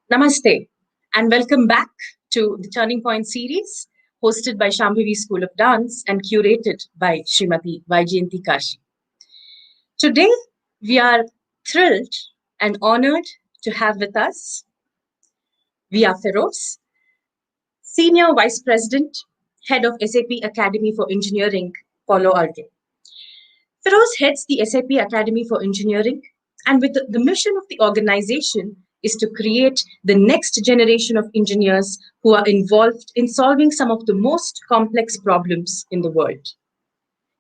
Namaste, and welcome back to the Turning Point series, hosted by Shambhavi School of Dance and curated by Srimati Vyjayanthi Kashi. Today, we are thrilled and honored to have with us R FEROSE, Senior Vice President, Head of SAP Academy for Engineering, Palo Alto. FEROSE heads the SAP Academy for Engineering, and with the mission of the organization is to create the next generation of engineers who are involved in solving some of the most complex problems in the world.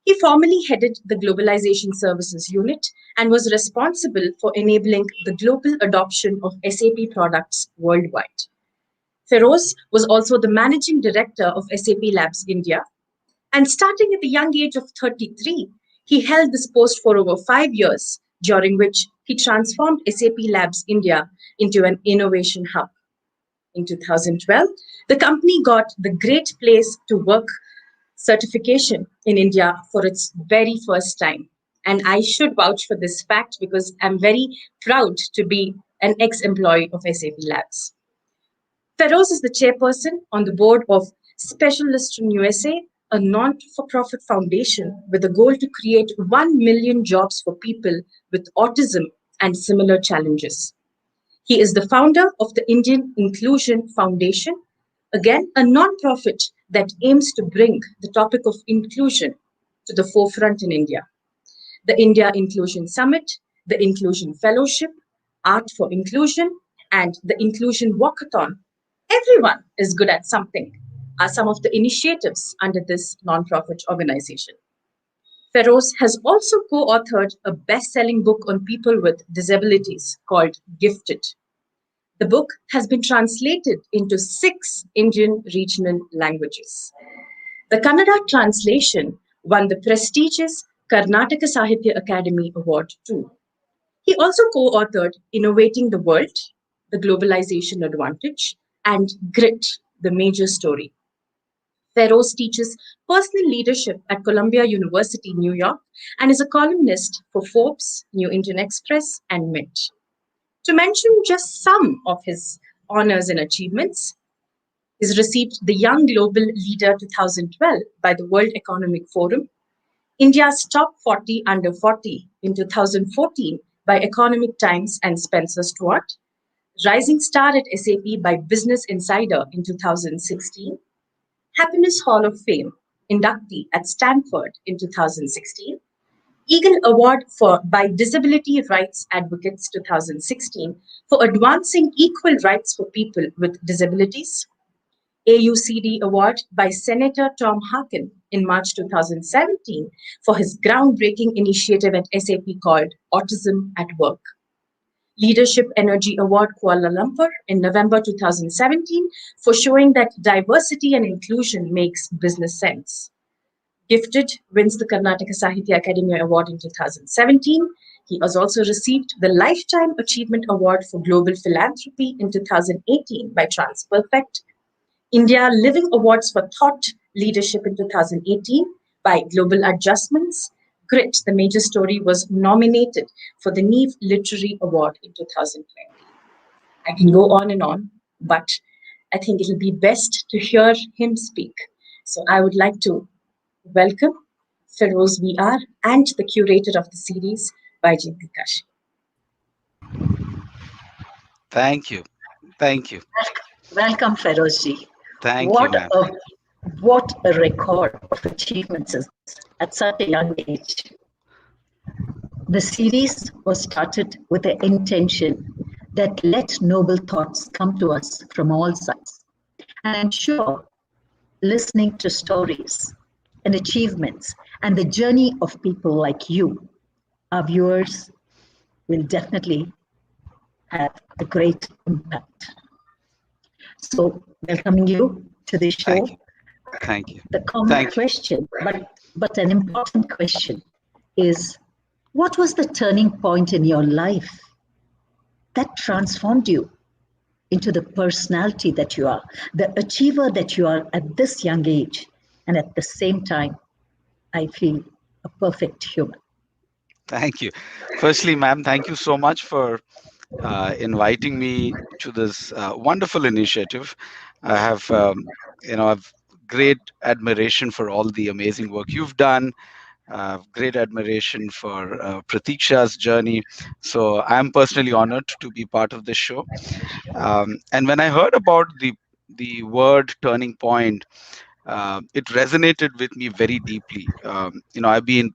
He formerly headed the Globalization Services unit and was responsible for enabling the global adoption of SAP products worldwide. FEROSE was also the managing director of SAP Labs India, and starting at the young age of 33, he held this post for over 5 years, during which he transformed SAP Labs India into an innovation hub. In 2012, the company got the Great Place to Work certification in India for its very first time. And I should vouch for this fact because I'm very proud to be an ex-employee of SAP Labs. FEROSE is the chairperson on the Board of Specialisterne USA, a non-for-profit foundation with a goal to create 1 million jobs for people with autism and similar challenges. He is the founder of the Indian Inclusion Foundation, again, a non-profit that aims to bring the topic of inclusion to the forefront in India. The India Inclusion Summit, the Inclusion Fellowship, Art for Inclusion, and the Inclusion Walkathon. Everyone is good at something are some of the initiatives under this non-profit organization. FEROSE has also co-authored a best-selling book on people with disabilities called Gifted. The book has been translated into 6 Indian regional languages. The Kannada translation won the prestigious Karnataka Sahitya Academy Award too. He also co-authored Innovating the World, The Globalization Advantage, and Grit, The Major Story. FEROSE teaches personal leadership at Columbia University, New York, and is a columnist for Forbes, New Indian Express, and Mint. To mention just some of his honors and achievements, he's received the Young Global Leader 2012 by the World Economic Forum, India's Top 40 Under 40 in 2014 by Economic Times and Spencer Stuart, Rising Star at SAP by Business Insider in 2016, Happiness Hall of Fame inductee at Stanford in 2016, Eagle Award by Disability Rights Advocates 2016 for advancing equal rights for people with disabilities, AUCD Award by Senator Tom Harkin in March 2017 for his groundbreaking initiative at SAP called Autism at Work, Leadership Energy Award Kuala Lumpur in November 2017 for showing that diversity and inclusion makes business sense. Gifted wins the Karnataka Sahitya Academy Award in 2017. He has also received the Lifetime Achievement Award for Global Philanthropy in 2018 by TransPerfect, India Living Awards for Thought Leadership in 2018 by Global Adjustments. Grit, The Major Story, was nominated for the Neve Literary Award in 2020. I can go on, but I think it'll be best to hear him speak. So I would like to welcome FEROSE VR and the curator of the series, Vyjayanthi Kashi. Thank you. Thank you. Welcome, FEROSE. Thank you, ma'am. What a record of achievements at such a young age. The series was started with the intention that let noble thoughts come to us from all sides. And I'm sure listening to stories and achievements and the journey of people like you, our viewers will definitely have a great impact. So welcoming you to the show. Thank you. The common question, but an important question is, what was the turning point in your life that transformed you into the personality that you are, the achiever that you are at this young age, and at the same time, I feel a perfect human? Thank you. Firstly, ma'am, thank you so much for inviting me to this wonderful initiative. I have, I've great admiration for all the amazing work you've done. Great admiration for Pratiksha's journey. So I'm personally honored to be part of this show. And when I heard about the word turning point, it resonated with me very deeply. I've been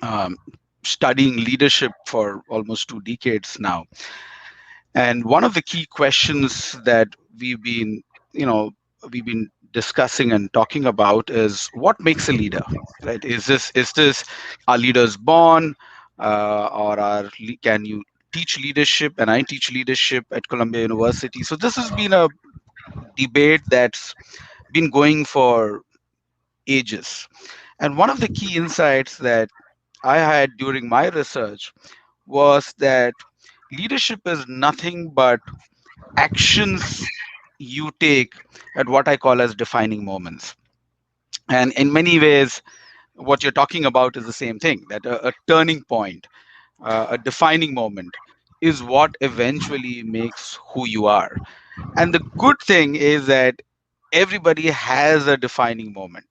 um, studying leadership for almost 2 decades now, and one of the key questions that we've been, you know, we've been discussing and talking about is what makes a leader, right? Is this are leaders born, or can you teach leadership? And I teach leadership at Columbia University. So this has been a debate that's been going for ages. And one of the key insights that I had during my research was that leadership is nothing but actions you take at what I call as defining moments. And in many ways, what you're talking about is the same thing, that a turning point, a defining moment is what eventually makes who you are. And the good thing is that everybody has a defining moment.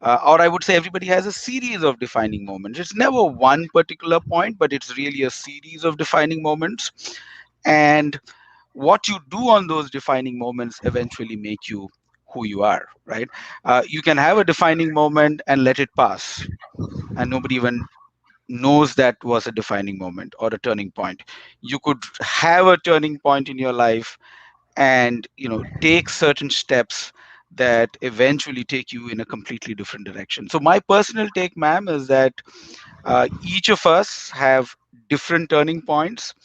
Or I would say everybody has a series of defining moments. It's never one particular point, but it's really a series of defining moments. And what you do on those defining moments eventually make you who you are, right? You can have a defining moment and let it pass, and nobody even knows that was a defining moment or a turning point. You could have a turning point in your life and take certain steps that eventually take you in a completely different direction. So my personal take, ma'am, is that each of us have different turning points,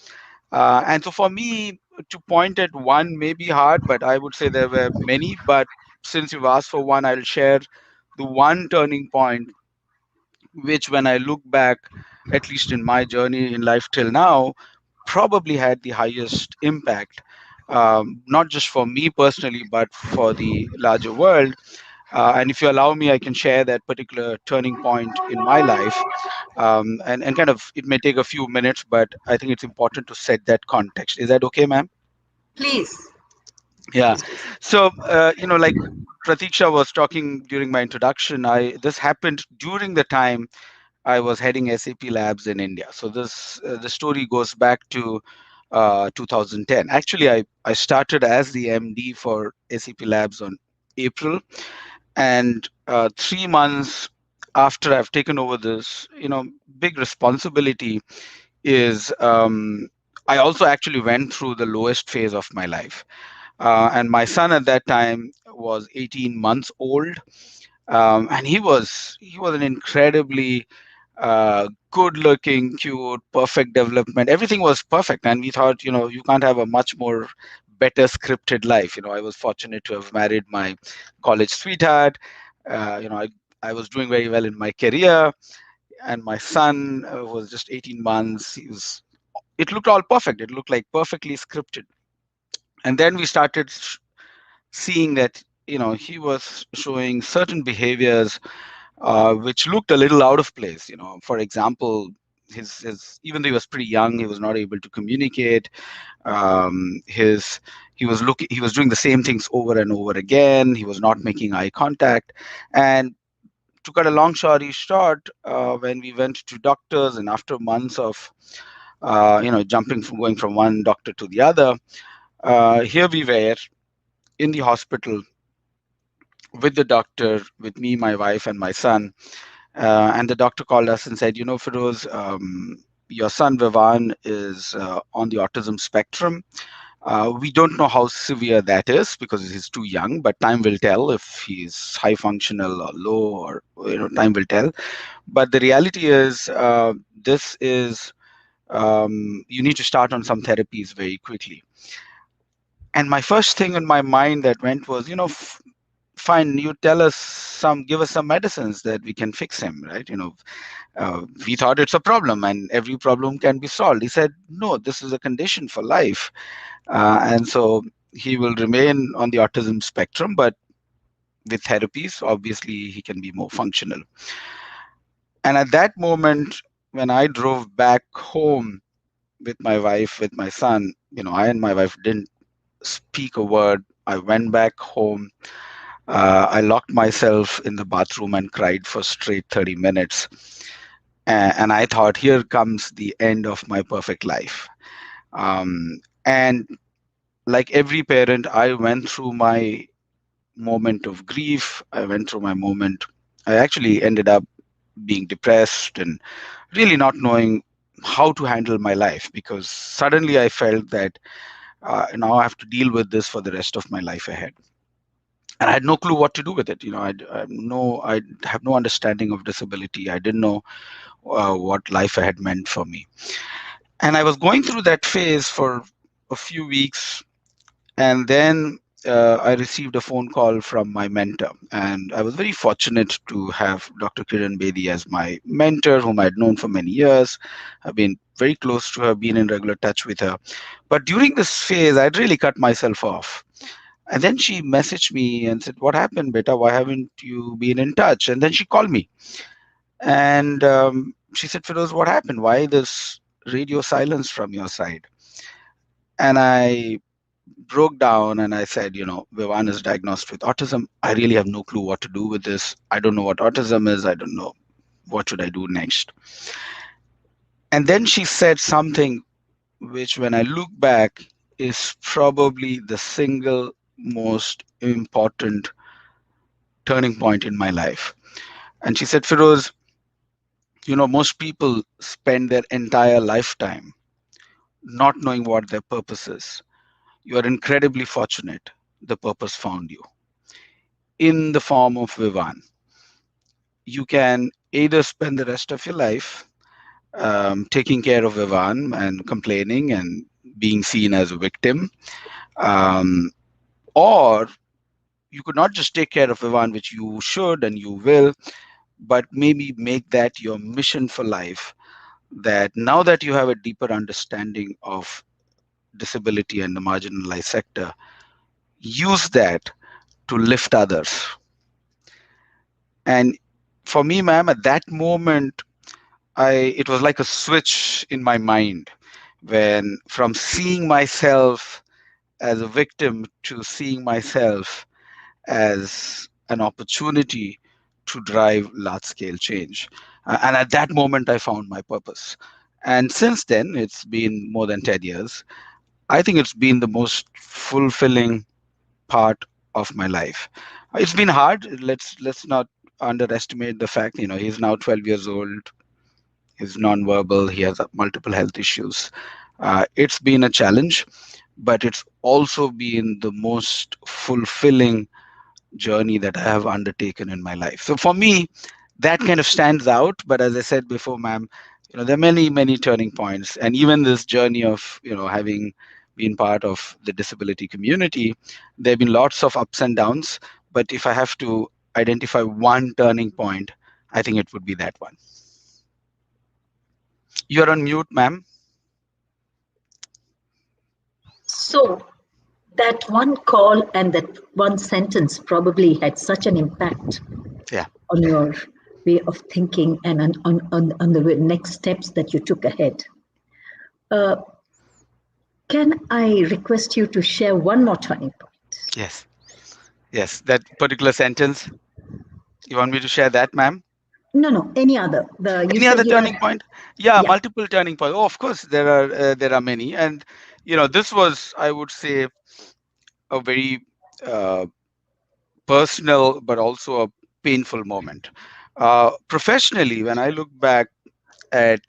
and so for me to point at one may be hard, but I would say there were many. But since you've asked for one, I'll share the one turning point, which when I look back, at least in my journey in life till now, probably had the highest impact, not just for me personally, but for the larger world. And if you allow me, I can share that particular turning point in my life. And kind of, it may take a few minutes, but I think it's important to set that context. Is that okay, ma'am? Please. Yeah. So, like Pratiksha was talking during my introduction, this happened during the time I was heading SAP Labs in India. So the story goes back to 2010. Actually, I started as the MD for SAP Labs on April, and 3 months after I've taken over this, big responsibility is I also actually went through the lowest phase of my life. And my son at that time was 18 months old, and he was an incredibly good looking, cute, perfect development. Everything was perfect, and we thought, you can't have a much more better scripted life. I was fortunate to have married my college sweetheart. I was doing very well in my career, and my son was just 18 months. It looked all perfect. It looked like perfectly scripted. And then we started seeing that he was showing certain behaviors which looked a little out of place. For example, his even though he was pretty young, he was not able to communicate. His he was doing the same things over and over again. He was not making eye contact. And to cut a long story short, when we went to doctors, and after months of jumping from going from one doctor to the other, here we were in the hospital with the doctor, with me, my wife, and my son. And the doctor called us and said, Feroze, your son Vivan is on the autism spectrum. We don't know how severe that is because he's too young, but time will tell if he's high functional or low, or time will tell. But the reality is, this is you need to start on some therapies very quickly. And my first thing in my mind that went was, fine, you give us some medicines that we can fix him, right? We thought it's a problem and every problem can be solved. He said, no, this is a condition for life. And so he will remain on the autism spectrum, but with therapies, obviously he can be more functional. And at that moment, when I drove back home, with my wife, with my son, I and my wife didn't speak a word. I went back home. I locked myself in the bathroom and cried for straight 30 minutes. And I thought, here comes the end of my perfect life. And like every parent, I went through my moment of grief. I went through my moment. I actually ended up being depressed and really not knowing how to handle my life, because suddenly I felt that now I have to deal with this for the rest of my life ahead. And I had no clue what to do with it. I have no understanding of disability. I didn't know what life ahead meant for me. And I was going through that phase for a few weeks. And then I received a phone call from my mentor. And I was very fortunate to have Dr. Kiran Bedi as my mentor, whom I'd known for many years. I've been very close to her, been in regular touch with her. But during this phase, I'd really cut myself off. And then she messaged me and said, "What happened, beta? Why haven't you been in touch?" And then she called me. And she said, "Feroze, what happened? Why this radio silence from your side?" And I broke down and I said, Vivan is diagnosed with autism. I really have no clue what to do with this. I don't know what autism is. I don't know what should I do next. And then she said something which, when I look back, is probably the single most important turning point in my life. And she said, "Feroze, most people spend their entire lifetime not knowing what their purpose is. You are incredibly fortunate. The purpose found you in the form of Vivan. You can either spend the rest of your life taking care of Vivan and complaining and being seen as a victim, um, or you could not just take care of Vivan, which you should and you will, but maybe make that your mission for life. That now that you have a deeper understanding of disability and the marginalized sector, use that to lift others." And for me, ma'am, at that moment, it was like a switch in my mind, when from seeing myself as a victim to seeing myself as an opportunity to drive large scale change. And at that moment, I found my purpose. And since then, it's been more than 10 years. I think it's been the most fulfilling part of my life. It's been hard. Let's not underestimate the fact, he's now 12 years old. He's nonverbal. He has multiple health issues. It's been a challenge, but it's also been the most fulfilling journey that I have undertaken in my life. So for me, that kind of stands out. But as I said before, ma'am, there are many, many turning points. And even this journey of, having been part of the disability community, there have been lots of ups and downs. But if I have to identify one turning point, I think it would be that one. You're on mute, ma'am. So that one call and that one sentence probably had such an impact on your way of thinking and on the next steps that you took ahead. Can I request you to share one more turning point? Yes, that particular sentence. You want me to share that, ma'am? No, any other. Any other turning point? Yeah, multiple turning points. Oh, of course, there are many. And, this was, I would say, a very personal, but also a painful moment. Professionally, when I look back at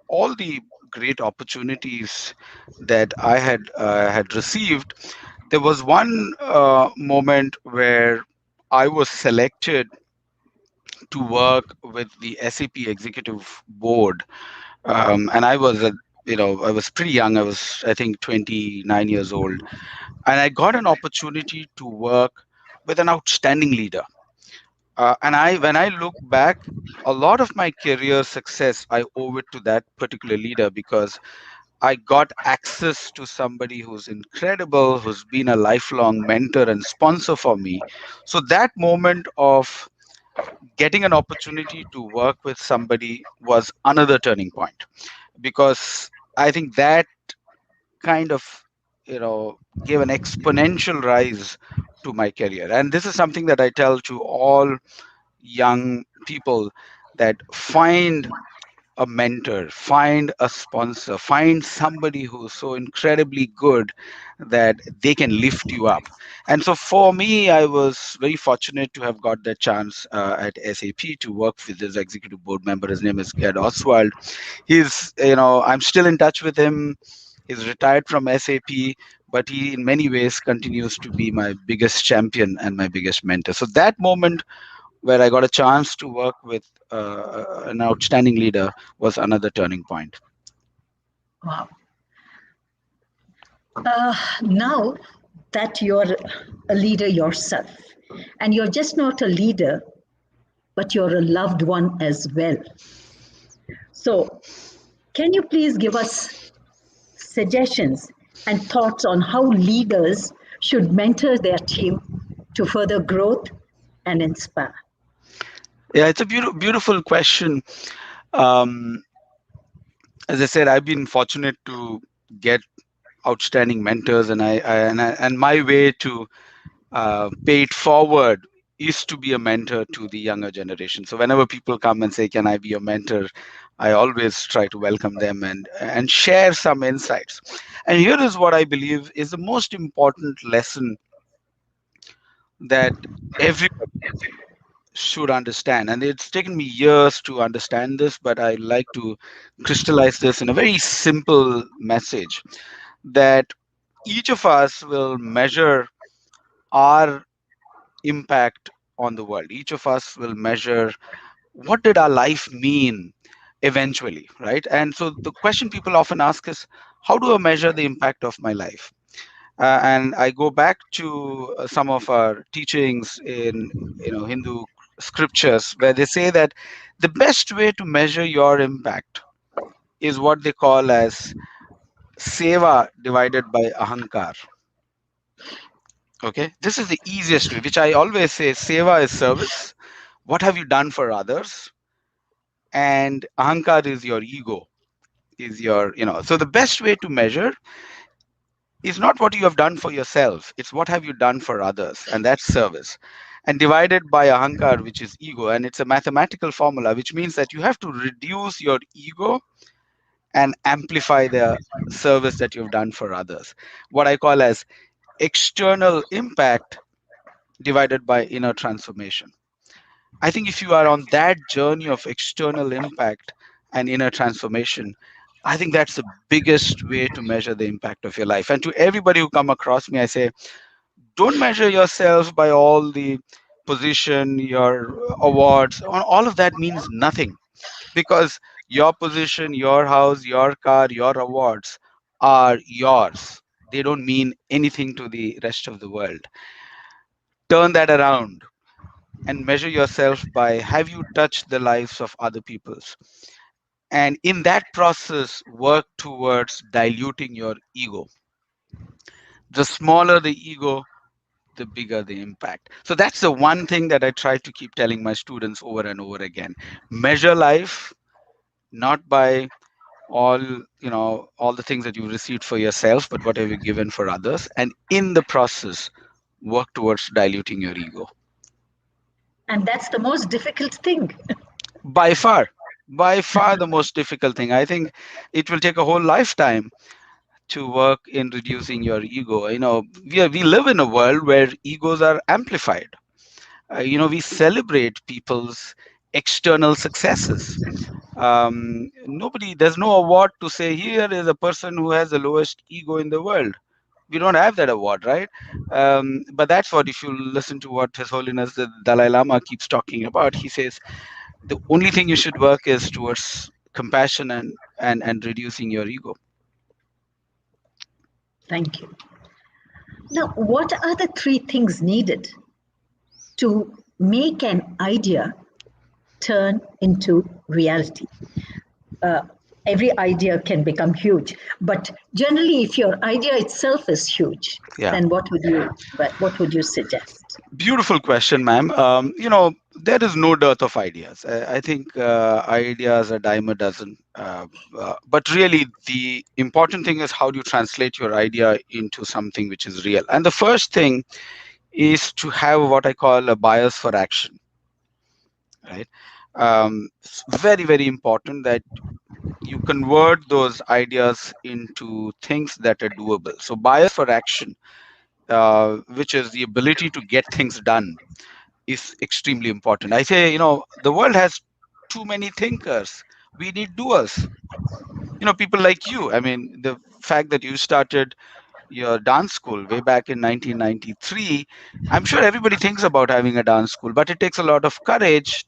all the great opportunities that I had received, there was one moment where I was selected to work with the SAP Executive Board, and I was I was pretty young. I was, I think, 29 years old, and I got an opportunity to work with an outstanding leader. When I look back, a lot of my career success, I owe it to that particular leader, because I got access to somebody who's incredible, who's been a lifelong mentor and sponsor for me. So that moment of getting an opportunity to work with somebody was another turning point, because I think that kind of, gave an exponential rise to my career. And this is something that I tell to all young people, that find a mentor, find a sponsor, find somebody who's so incredibly good that they can lift you up. And so for me, I was very fortunate to have got that chance at SAP to work with this executive board member. His name is Gerd Oswald. I'm still in touch with him. He's retired from SAP, but he in many ways continues to be my biggest champion and my biggest mentor. So that moment where I got a chance to work with an outstanding leader was another turning point. Wow. Now that you're a leader yourself, and you're just not a leader, but you're a loved one as well. So, can you please give us suggestions and thoughts on how leaders should mentor their team to further growth and inspire? Yeah, it's a beautiful question. As I said, I've been fortunate to get outstanding mentors, and my way to pay it forward is to be a mentor to the younger generation. So whenever people come and say, "Can I be a mentor?" I always try to welcome them and share some insights. And here is what I believe is the most important lesson that everybody should understand. And it's taken me years to understand this, but I like to crystallize this in a very simple message, that each of us will measure our impact on the world. Each of us will measure what did our life mean eventually, right? And so the question people often ask is, how do I measure the impact of my life? And I go back to some of our teachings in Hindu scriptures, where they say that the best way to measure your impact is what they call as seva divided by ahankar. Okay, this is the easiest way, which I always say: seva is service. What have you done for others? And ahankar is your ego, is your, so the best way to measure is not what you have done for yourself, it's what have you done for others, and that's service. And divided by ahankar, which is ego, and it's a mathematical formula, which means that you have to reduce your ego and amplify the service that you've done for others. What I call as external impact divided by inner transformation. I think if you are on that journey of external impact and inner transformation, I think that's the biggest way to measure the impact of your life. And to everybody who come across me, I say, don't measure yourself by all the position, your awards. All of that means nothing, because your position, your house, your car, your awards are yours. They don't mean anything to the rest of the world. Turn that around and measure yourself by, have you touched the lives of other peoples? And in that process, work towards diluting your ego. The smaller the ego, the bigger the impact. So that's the one thing that I try to keep telling my students over and over again. Measure life not by all the things that you received for yourself, but what have you given for others, and in the process work towards diluting your ego. And that's the most difficult thing. By far the most difficult thing. I think it will take a whole lifetime to work in reducing your ego. We live in a world where egos are amplified. We celebrate people's external successes. There's no award to say, here is a person who has the lowest ego in the world. We don't have that award, right? But that's what, if you listen to what His Holiness the Dalai Lama keeps talking about, he says the only thing you should work is towards compassion and reducing your ego. Thank you. Now, what are the 3 things needed to make an idea turn into reality? Every idea can become huge, but generally, if your idea itself is huge, then what would you suggest? Beautiful question, ma'am. there is no dearth of ideas. I think ideas are a dime a dozen. But really, the important thing is how do you translate your idea into something which is real. And the first thing is to have what I call a bias for action, right? It's very, very important that you convert those ideas into things that are doable. So bias for action, which is the ability to get things done, is extremely important. I say, the world has too many thinkers. We need doers. People like you. I mean, the fact that you started your dance school way back in 1993, I'm sure everybody thinks about having a dance school, but it takes a lot of courage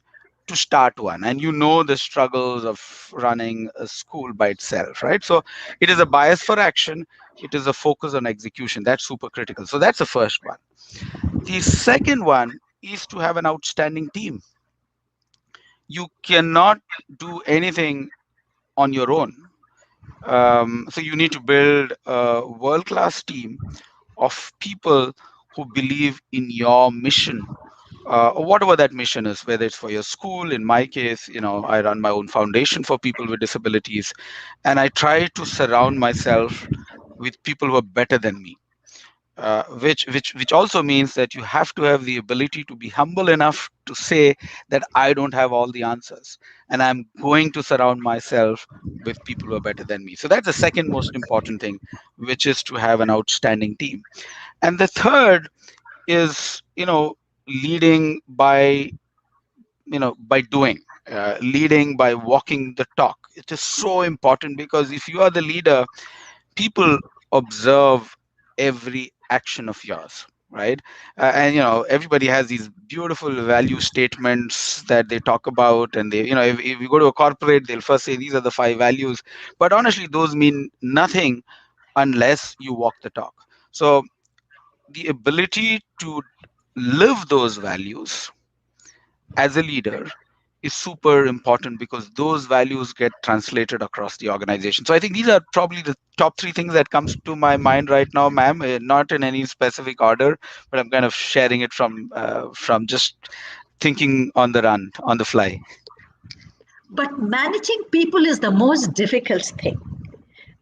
to start one. And the struggles of running a school by itself, right? So it is a bias for action. It is a focus on execution. That's super critical. So that's the first one. The second one is to have an outstanding team. You cannot do anything on your own. So you need to build a world-class team of people who believe in your mission, or whatever that mission is, whether it's for your school. In my case, I run my own foundation for people with disabilities, and I try to surround myself with people who are better than me. Which also means that you have to have the ability to be humble enough to say that I don't have all the answers, and I'm going to surround myself with people who are better than me. So that's the second most important thing, which is to have an outstanding team. And the third is, leading by doing, leading by walking the talk. It is so important, because if you are the leader, people observe every action of yours, right? And everybody has these beautiful value statements that they talk about, and they, if you go to a corporate, they'll first say these are the 5 values, but honestly those mean nothing unless you walk the talk. So the ability to live those values as a leader is super important, because those values get translated across the organization. So I think these are probably the top three things that comes to my mind right now, ma'am. Not in any specific order, but I'm kind of sharing it from just thinking on the run, on the fly. But managing people is the most difficult thing,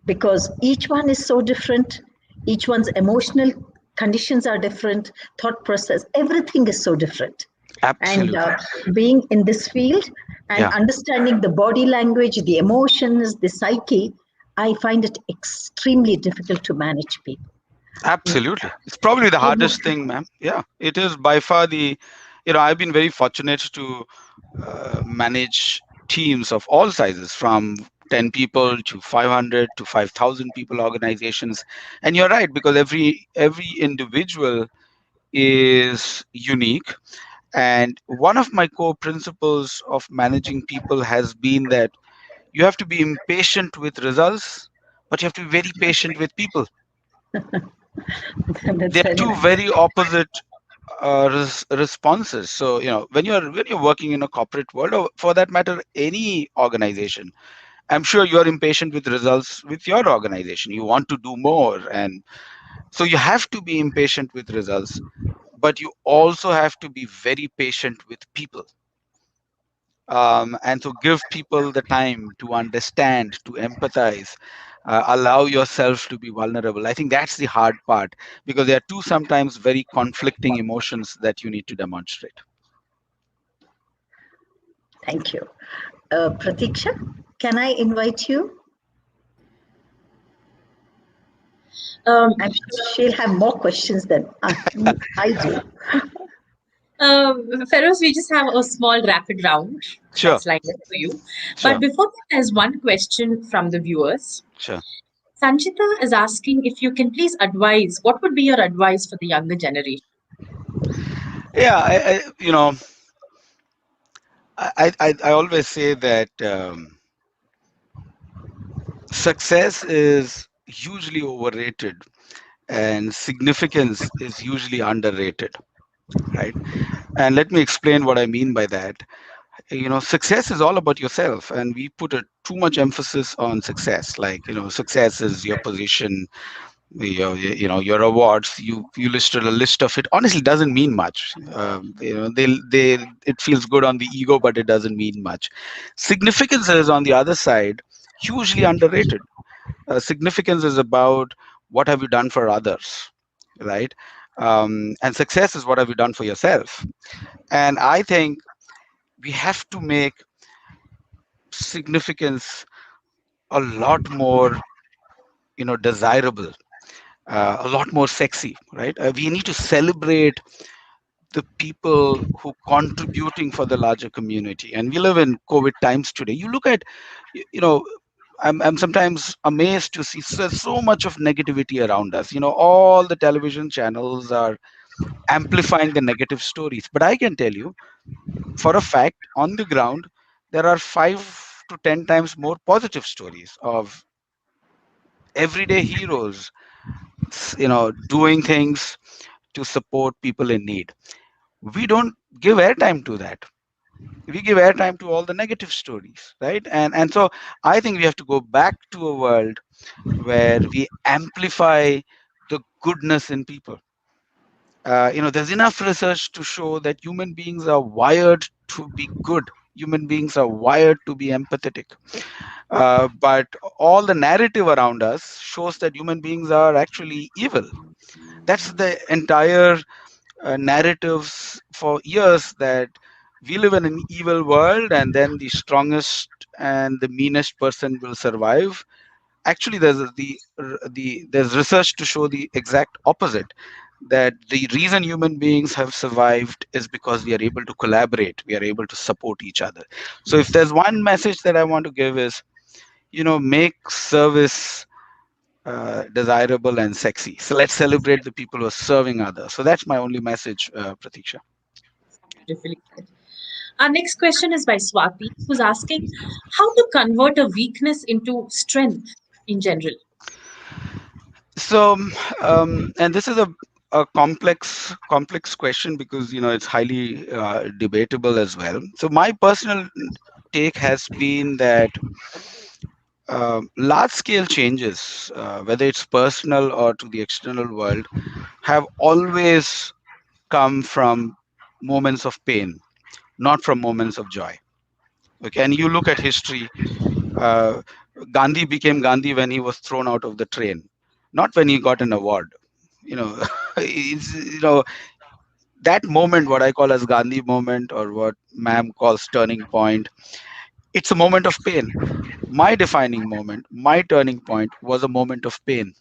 because each one is so different. Each one's emotional conditions are different, thought process, everything is so different. Absolutely. And being in this field and understanding the body language, the emotions, the psyche, I find it extremely difficult to manage people. Absolutely. It's probably the hardest thing, ma'am. Yeah, it is by far I've been very fortunate to manage teams of all sizes, from 10 people to 500 to 5,000 people organizations. And you're right, because every individual is unique. And one of my core principles of managing people has been that you have to be impatient with results, but you have to be very patient with people. They're two very opposite responses. So when you're working in a corporate world, or for that matter any organization, I'm sure you're impatient with results with your organization. You want to do more, and so you have to be impatient with results, but you also have to be very patient with people. And so give people the time to understand, to empathize, allow yourself to be vulnerable. I think that's the hard part, because there are two sometimes very conflicting emotions that you need to demonstrate. Thank you. Pratiksha, can I invite you? I'm sure she'll have more questions than I do. Feroze, we just have a small rapid round that's lined up for you. Sure. But before that, there's one question from the viewers. Sure. Sanchita is asking if you can please advise, what would be your advice for the younger generation? Yeah, I always say that success is hugely overrated and significance is usually underrated, right? And let me explain what I mean by that. Success is all about yourself, and we put too much emphasis on success. Like, success is your position, your awards. You listed a list of it. Honestly, doesn't mean much. They it feels good on the ego, but it doesn't mean much. Significance is on the other side hugely underrated. Significance is about what have you done for others, right? And success is what have you done for yourself. And I think we have to make significance a lot more, desirable, a lot more sexy, right? We need to celebrate the people who contributing for the larger community. And we live in COVID times today. You look at, I'm sometimes amazed to see so much of negativity around us. All the television channels are amplifying the negative stories. But I can tell you for a fact, on the ground, there are 5 to 10 times more positive stories of everyday heroes, doing things to support people in need. We don't give airtime to that. We give airtime to all the negative stories, right? And so I think we have to go back to a world where we amplify the goodness in people. There's enough research to show that human beings are wired to be good. Human beings are wired to be empathetic. But all the narrative around us shows that human beings are actually evil. That's the entire narratives for years, that we live in an evil world and then the strongest and the meanest person will survive. Actually, there's research to show the exact opposite, that the reason human beings have survived is because we are able to collaborate, we are able to support each other. So if there's one message that I want to give is, make service desirable and sexy. So let's celebrate the people who are serving others. So that's my only message, Pratiksha. Beautifully said. Our next question is by Swati, who's asking how to convert a weakness into strength in general. So, and this is a complex question, because it's highly debatable as well. So my personal take has been that large scale changes, whether it's personal or to the external world, have always come from moments of pain, not from moments of joy. Okay, and you look at history. Uh, Gandhi became Gandhi when he was thrown out of the train, not when he got an award. You know, it's, that moment, what I call as Gandhi moment, or what Ma'am calls turning point. It's a moment of pain. My defining moment, my turning point, was a moment of pain,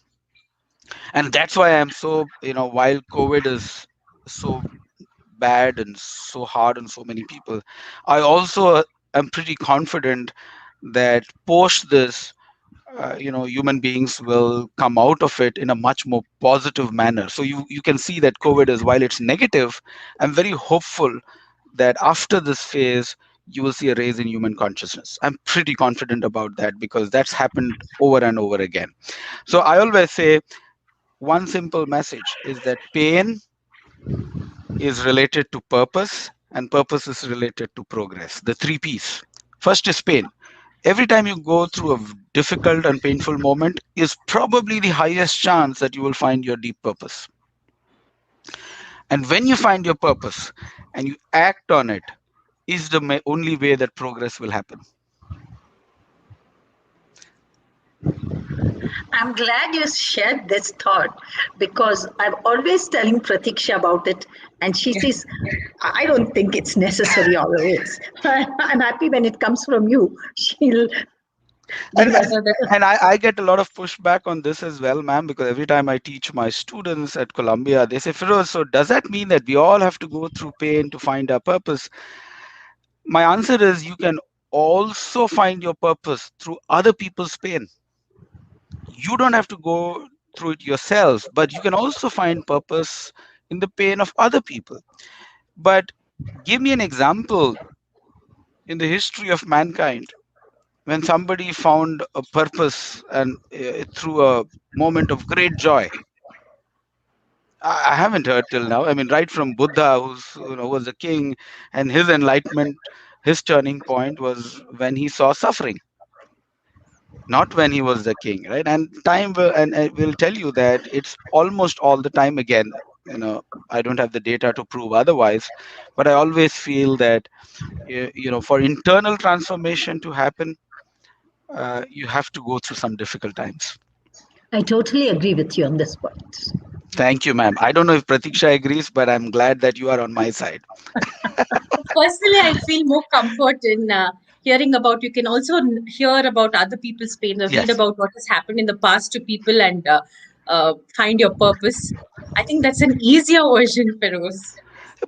and that's why I'm so, while COVID is so bad and so hard on so many people, I also am pretty confident that post this, human beings will come out of it in a much more positive manner. So you can see that COVID is, while it's negative, I'm very hopeful that after this phase you will see a raise in human consciousness. I'm pretty confident about that, because that's happened over and over again. So I always say one simple message is that pain is related to purpose, and purpose is related to progress. The three P's. First is pain. Every time you go through a difficult and painful moment is probably the highest chance that you will find your deep purpose. And when you find your purpose and you act on it, is the only way that progress will happen. I'm glad you shared this thought, because I'm always telling Pratiksha about it, and she says, I don't think it's necessary always. I'm happy when it comes from you. She'll And, give us. I get a lot of pushback on this as well, ma'am, because every time I teach my students at Columbia, they say, Feroze, so does that mean that we all have to go through pain to find our purpose? My answer is, you can also find your purpose through other people's pain. You don't have to go through it yourselves, but you can also find purpose in the pain of other people. But give me an example in the history of mankind when somebody found a purpose, and through a moment of great joy. I haven't heard till now. I mean, right from Buddha, was a king, and his enlightenment, his turning point was when he saw suffering. not when he was the king, right? And time will, and it will tell you that it's almost all the time. Again, I don't have the data to prove otherwise, but I always feel that for internal transformation to happen, you have to go through some difficult times. I totally agree with you on this point. Thank you, ma'am. I don't know if Pratiksha agrees, but I'm glad that you are on my side. Personally, I feel more comfort in hearing about. You can also hear about other people's pain, or read Yes, about what has happened in the past to people, and find your purpose. I think that's an easier version, Feroz.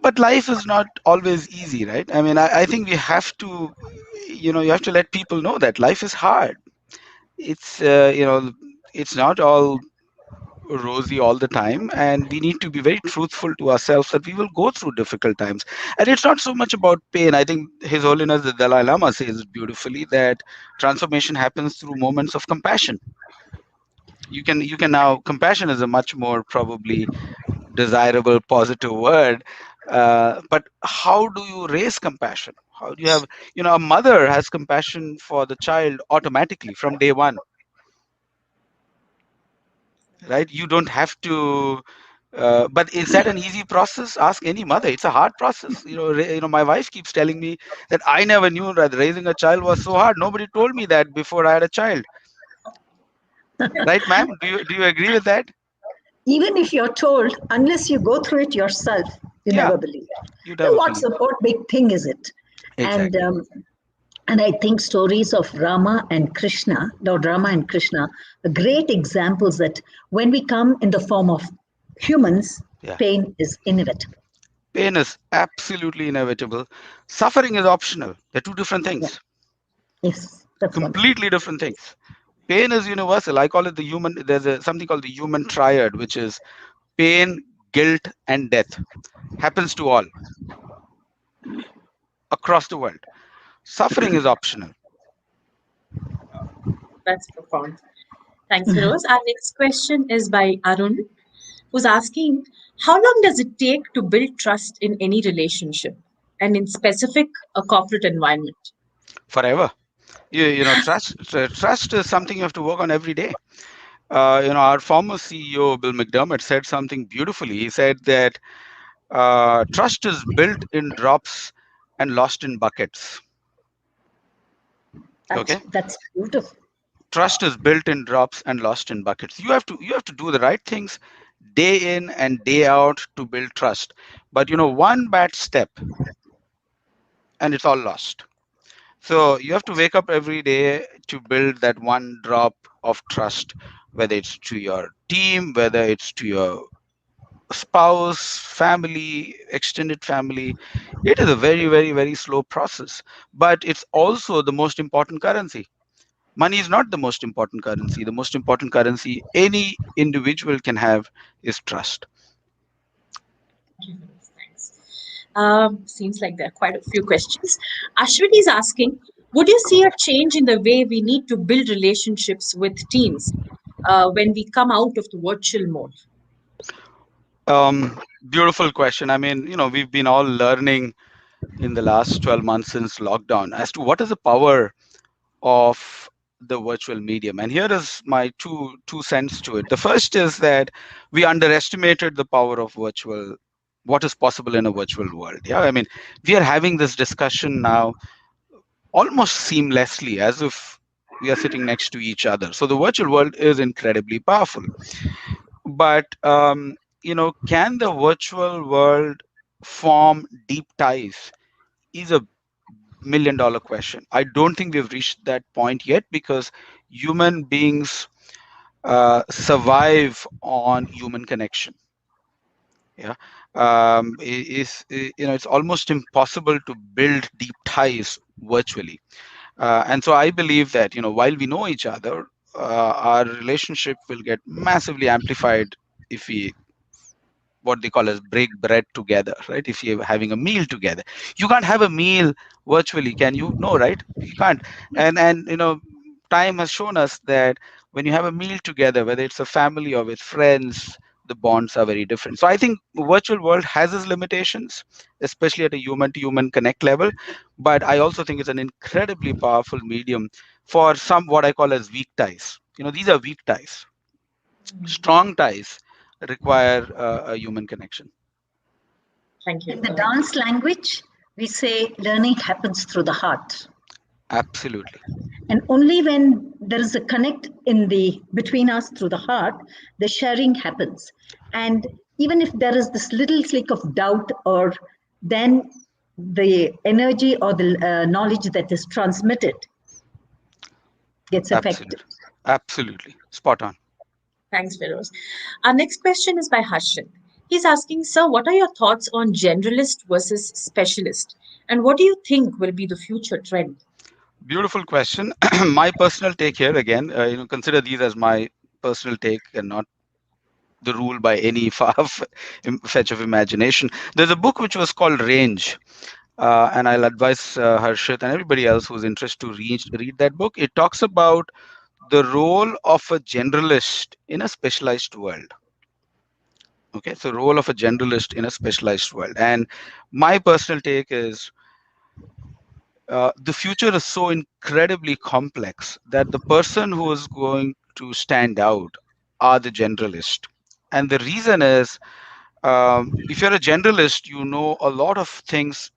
but life is not always easy, right? I mean, I think we have to, you have to let people know that life is hard. It's, it's not all rosy all the time, and we need to be very truthful to ourselves that we will go through difficult times. And it's not so much about pain. I think His Holiness the Dalai Lama says beautifully that transformation happens through moments of compassion. You can now, compassion is a much more probably desirable positive word, but how do you raise compassion? How do you have, a mother has compassion for the child automatically from day one, right? You don't have to. But is that an easy process? Ask any mother. It's a hard process. My wife keeps telling me that I never knew that raising a child was so hard. Nobody told me that before I had a child. Right, ma'am? Do you agree with that? Even if you're told, unless you go through it yourself, you Yeah, never believe. you So never believe. what big thing is it? And Exactly. and I think stories of Rama and Krishna, Lord Rama and Krishna, are great examples that when we come in the form of humans, Yeah. pain is inevitable. Pain is absolutely inevitable. Suffering is optional. They're two different Yeah. things, Yes, that's wonderful. completely different things. Pain is universal. I call it the human. There's something called the human triad, which is pain, guilt, and death. Happens to all across the world. Suffering is optional. That's profound. Thanks, Feroz. Our next question is by Arun, who's asking, how long does it take to build trust in any relationship, and in specific, a corporate environment? Forever. Trust is something you have to work on every day. Our former CEO Bill McDermott said something beautifully. He said that trust is built in drops and lost in buckets. Okay, That's beautiful. trust is built in drops and lost in buckets. You have to do the right things day in and day out to build trust. But one bad step and it's all lost. So you have to wake up every day to build that one drop of trust, whether it's to your team, whether it's to your spouse, family, extended family. It is a very, very, very slow process, but it's also the most important currency. Money is not the most important currency. The most important currency any individual can have is trust. Thanks. Seems like there are quite a few questions. Ashwini is asking, would you see a change in the way we need to build relationships with teams when we come out of the virtual mode? Beautiful question. I mean, we've been all learning in the last 12 months since lockdown as to what is the power of the virtual medium. And here is my two cents to it. The first is that we underestimated the power of virtual, what is possible in a virtual world. Yeah, I mean, we are having this discussion now almost seamlessly as if we are sitting next to each other. So the virtual world is incredibly powerful. But can the virtual world form deep ties? Is a $1 million question. I don't think we've reached that point yet because human beings survive on human connection. Yeah, it's almost impossible to build deep ties virtually, and so I believe that while we know each other, our relationship will get massively amplified if we, what they call as, break bread together, right? If you're having a meal together, you can't have a meal virtually, can you? No, right? You can't. And time has shown us that when you have a meal together, whether it's a family or with friends the bonds are very different. So I think virtual world has its limitations, especially at a human to human connect level. But I also think it's an incredibly powerful medium for some what I call as weak ties. These are weak ties. Strong ties require a human connection. Thank you. In the dance language, we say learning happens through the heart. Absolutely. And only when there is a connect between us through the heart, the sharing happens. And even if there is this little click of doubt, or then the energy or the knowledge that is transmitted gets affected. Absolutely. Spot on. Thanks, Feroze. Our next question is by Harshit. He's asking, sir, what are your thoughts on generalist versus specialist? And what do you think will be the future trend? Beautiful question. My personal take here, again, consider these as my personal take and not the rule by any fetch of imagination. There's a book which was called Range, and I'll advise Harshit and everybody else who's interested to read that book. It talks about the role of a generalist in a specialized world. Okay, so role of a generalist in a specialized world. And my personal take is the future is so incredibly complex that the person who is going to stand out are the generalist. And the reason is, if you're a generalist, you know a lot of things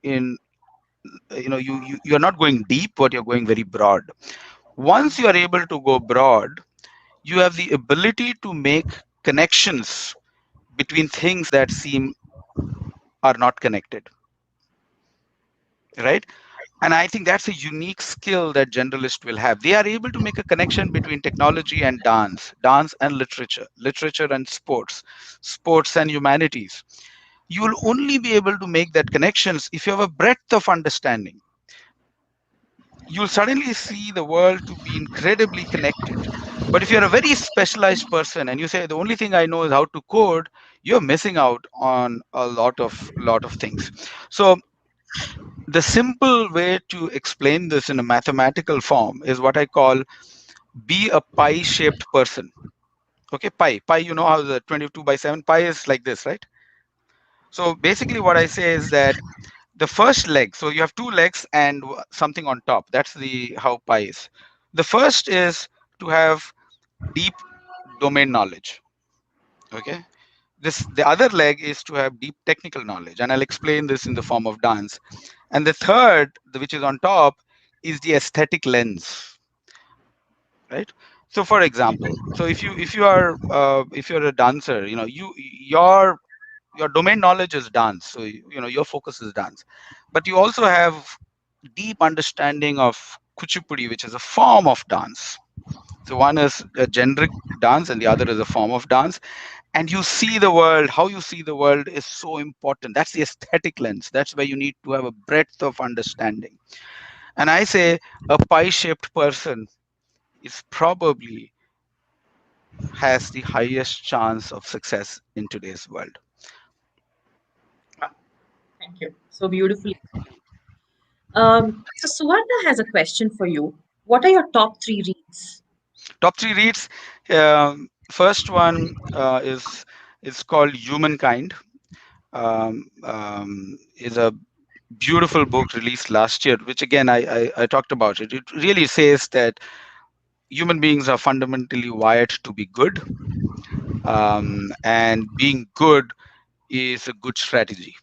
in, you're not going deep, but you're going very broad. Once you are able to go broad, you have the ability to make connections between things that seem are not connected, right? And I think that's a unique skill that generalists will have. They are able to make a connection between technology and dance and literature, literature and sports, sports and humanities. You will only be able to make that connections if you have a breadth of understanding. You'll suddenly see the world to be incredibly connected. But if you're a very specialized person and you say the only thing I know is how to code, you're missing out on a lot of things. So the simple way to explain this in a mathematical form is what I call be a pie-shaped person. Okay, pie, you know how the 22 by 7 pie is like this, right? So basically what I say is that the first leg, so you have two legs and something on top. That's the how pi is. The first is to have deep domain knowledge. Okay, the other leg is to have deep technical knowledge, and I'll explain this in the form of dance. And the third, which is on top, is the aesthetic lens, right? So for example, so if you're a dancer, your domain knowledge is dance, so your focus is dance, but you also have deep understanding of kuchipudi, which is a form of dance. So one is a generic dance and the other is a form of dance. And you see the world, how you see the world is so important. That's the aesthetic lens. That's where you need to have a breadth of understanding. And I say a pie-shaped person is probably has the highest chance of success in today's world. Thank you. So beautifully. So Suvarna has a question for you. What are your top 3 reads? Top 3 reads. First one is called Humankind. Is a beautiful book released last year, which again I talked about it. It really says that human beings are fundamentally wired to be good, and being good is a good strategy.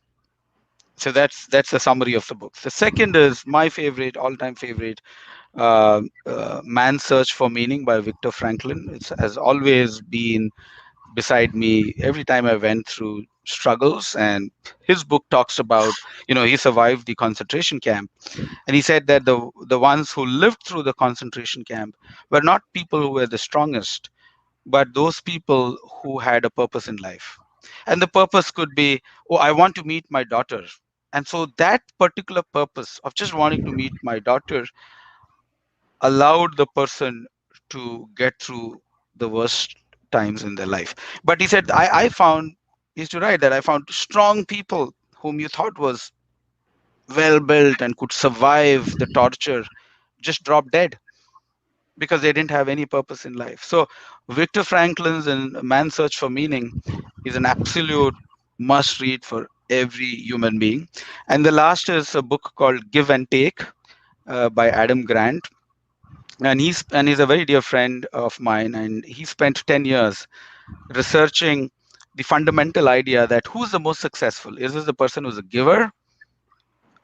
So that's a summary of the book. The second is my favorite, all-time favorite, Man's Search for Meaning by Viktor Franklin. It has always been beside me every time I went through struggles. And his book talks about, he survived the concentration camp. And he said that the ones who lived through the concentration camp were not people who were the strongest, but those people who had a purpose in life. And the purpose could be, oh, I want to meet my daughter. And so that particular purpose of just wanting to meet my daughter allowed the person to get through the worst times in their life. But he said, he used to write that I found strong people whom you thought was well built and could survive the torture just drop dead. because they didn't have any purpose in life. So Viktor Franklin's and Man's Search for Meaning is an absolute must read for every human being. And the last is a book called Give and Take by Adam Grant. And he's a very dear friend of mine, and he spent 10 years researching the fundamental idea that who's the most successful? Is this the person who's a giver,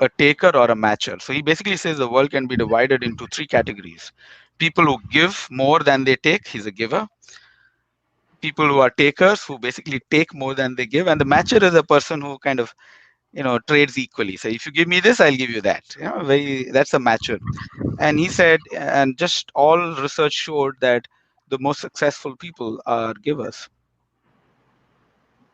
a taker, or a matcher? So he basically says the world can be divided into three categories. People who give more than they take, he's a giver. People who are takers, who basically take more than they give. And the matcher is a person who kind of, trades equally. So if you give me this, I'll give you that. That's a matcher. And he said, and just all research showed that the most successful people are givers,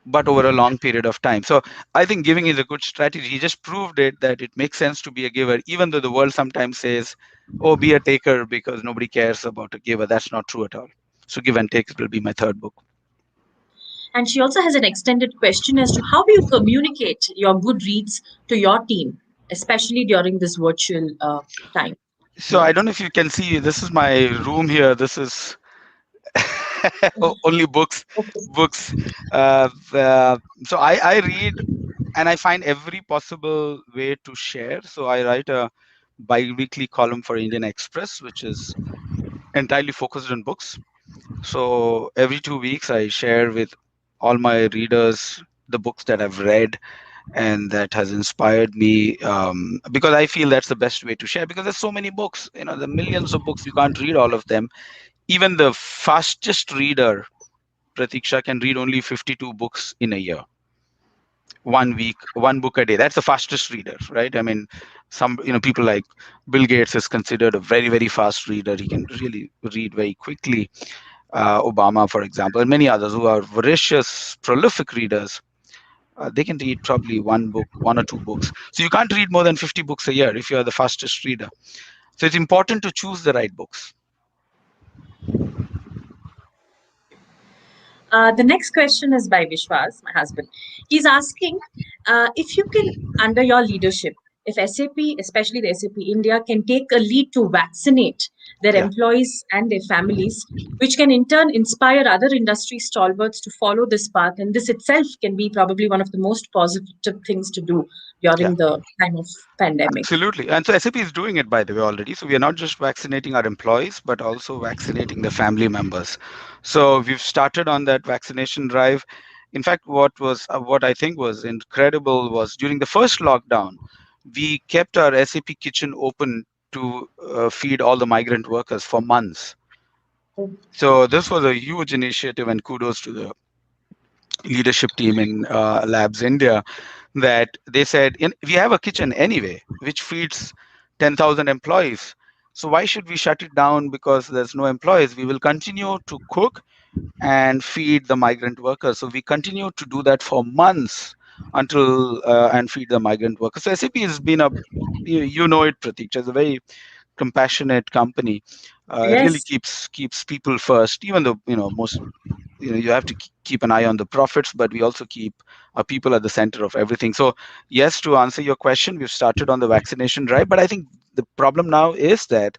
but over a long period of time. So I think giving is a good strategy. He just proved it that it makes sense to be a giver, even though the world sometimes says, oh, be a taker because nobody cares about a giver. That's not true at all. So Give and Take will be my third book. And she also has an extended question as to how do you communicate your good reads to your team, especially during this virtual time. So I don't know if you can see, this is my room here. This is only books. So I read, and I find every possible way to share. So I write a bi-weekly column for Indian Express, which is entirely focused on books. So every 2 weeks, I share with all my readers the books that I've read and that has inspired me, because I feel that's the best way to share, because there's so many books, the millions of books, you can't read all of them. Even the fastest reader, Pratiksha, can read only 52 books in a year. 1 week, one book a day. That's the fastest reader, right? I mean, some people like Bill Gates is considered a very, very fast reader. He can really read very quickly. Obama, for example, and many others who are voracious, prolific readers, they can read probably one or two books. So you can't read more than 50 books a year if you are the fastest reader. So it's important to choose the right books. The next question is by Vishwas, my husband. He's asking if you can, under your leadership, if SAP, especially the SAP India, can take a lead to vaccinate their employees and their families, which can in turn inspire other industry stalwarts to follow this path. And this itself can be probably one of the most positive things to do during the time of pandemic. Absolutely. And so SAP is doing it, by the way, already. So we are not just vaccinating our employees, but also vaccinating the family members. So we've started on that vaccination drive. In fact, what I think was incredible was during the first lockdown, we kept our SAP kitchen open to feed all the migrant workers for months. So this was a huge initiative, and kudos to the leadership team in Labs India, that they said, we have a kitchen anyway, which feeds 10,000 employees. So why should we shut it down because there's no employees? We will continue to cook and feed the migrant workers. So we continue to do that for months until and feed the migrant workers. So SAP has been you know it, Pratik, it's a very compassionate company. Really keeps people first, even though you have to keep an eye on the profits, but we also keep our people at the center of everything. So yes, to answer your question, we've started on the vaccination drive, but I think the problem now is that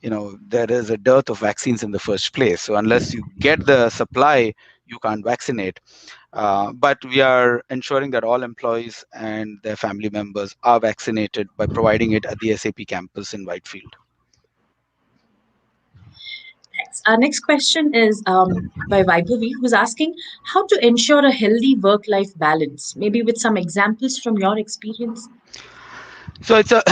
there is a dearth of vaccines in the first place. So unless you get the supply, you can't vaccinate. But we are ensuring that all employees and their family members are vaccinated by providing it at the SAP campus in Whitefield. Our next question is by Vaibhavi, who's asking how to ensure a healthy work-life balance, maybe with some examples from your experience. So it's a,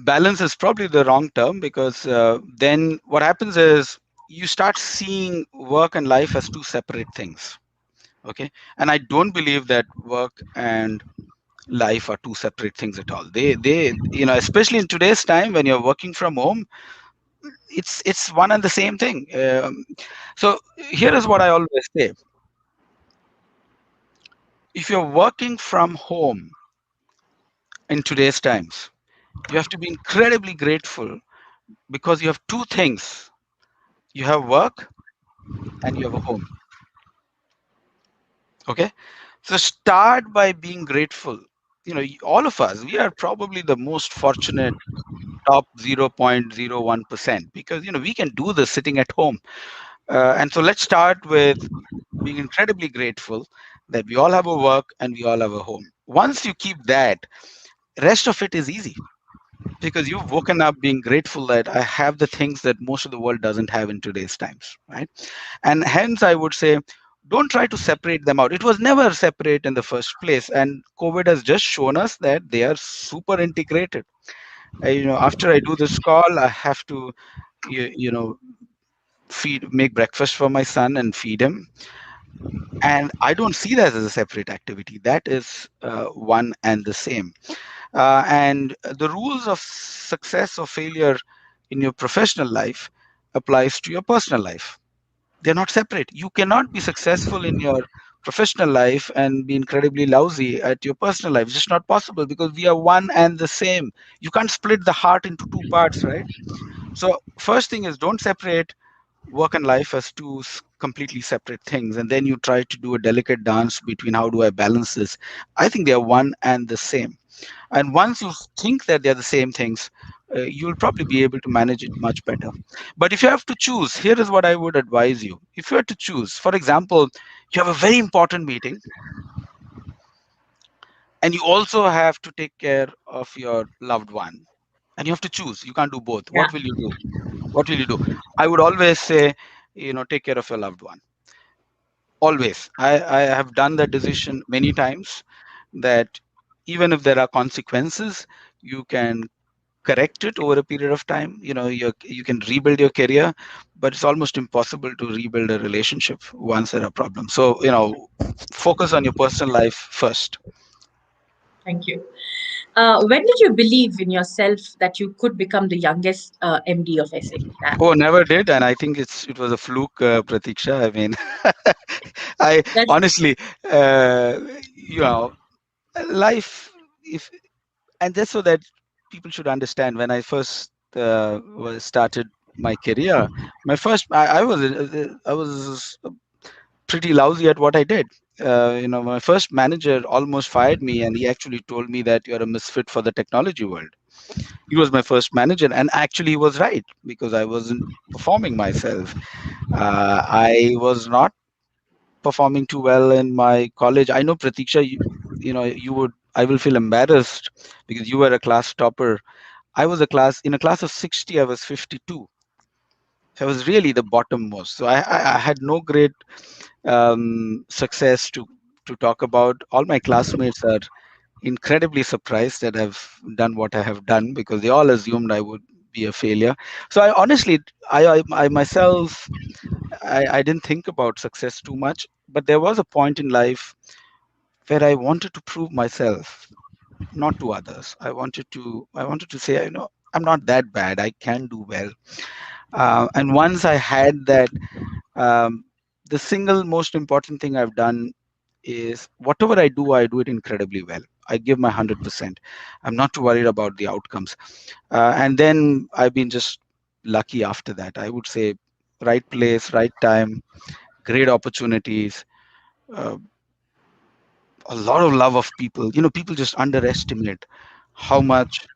balance is probably the wrong term, because then what happens is you start seeing work and life as two separate things. Okay. And I don't believe that work and life are two separate things at all. They especially in today's time when you're working from home, it's one and the same thing. So here is what I always say. If you're working from home in today's times, you have to be incredibly grateful, because you have two things. You have work and you have a home. Okay. So start by being grateful all of us, we are probably the most fortunate top 0.01%, because we can do this sitting at home. And so let's start with being incredibly grateful that we all have a work and we all have a home. Once you keep that, rest of it is easy, because you've woken up being grateful that I have the things that most of the world doesn't have in today's times, right? And hence I would say, don't try to separate them out. It was never separate in the first place, and COVID has just shown us that they are super integrated. After I do this call, I have to make breakfast for my son and feed him, and I don't see that as a separate activity. That is one and the same. And the rules of success or failure in your professional life applies to your personal life. They're not separate. You cannot be successful in your professional life and be incredibly lousy at your personal life. It's just not possible, because we are one and the same. You can't split the heart into two parts, right? So first thing is, don't separate work and life as two completely separate things, and then you try to do a delicate dance between how do I balance this. I think they are one and the same. And once you think that they're the same things, you'll probably be able to manage it much better. But if you have to choose, here is what I would advise you. If you had to choose, for example, you have a very important meeting and you also have to take care of your loved one, and you have to choose. You can't do both. Yeah. What will you do? What will you do? I would always say, take care of your loved one. Always. I have done that decision many times, that even if there are consequences, you can correct it over a period of time. You can rebuild your career, but it's almost impossible to rebuild a relationship once there are problems. So focus on your personal life first. Thank you. When did you believe in yourself that you could become the youngest MD of SAP Labs? Oh, never did. And I think it was a fluke, Pratiksha. I mean, I That's honestly, uh, you know life, if and just so that people should understand, when I first started my career, I was pretty lousy at what I did. My first manager almost fired me, and he actually told me that you're a misfit for the technology world. He was my first manager, and actually he was right, because I wasn't performing myself. I was not performing too well in my college. I know, Pratiksha, you would. I will feel embarrassed, because you were a class topper. I was in a class of 60. I was 52. I was really the bottom most. So I had no great success to talk about. All my classmates are incredibly surprised that I've done what I have done, because they all assumed I would be a failure. So I honestly, I myself, I didn't think about success too much. But there was a point in life where I wanted to prove myself, not to others. I wanted to say, I'm not that bad. I can do well. And once I had that, um, the single most important thing I've done is, whatever I do it incredibly well. I give my 100%. I'm not too worried about the outcomes. And then I've been just lucky after that. I would say, right place, right time, great opportunities, uh, a lot of love of people. People just underestimate how much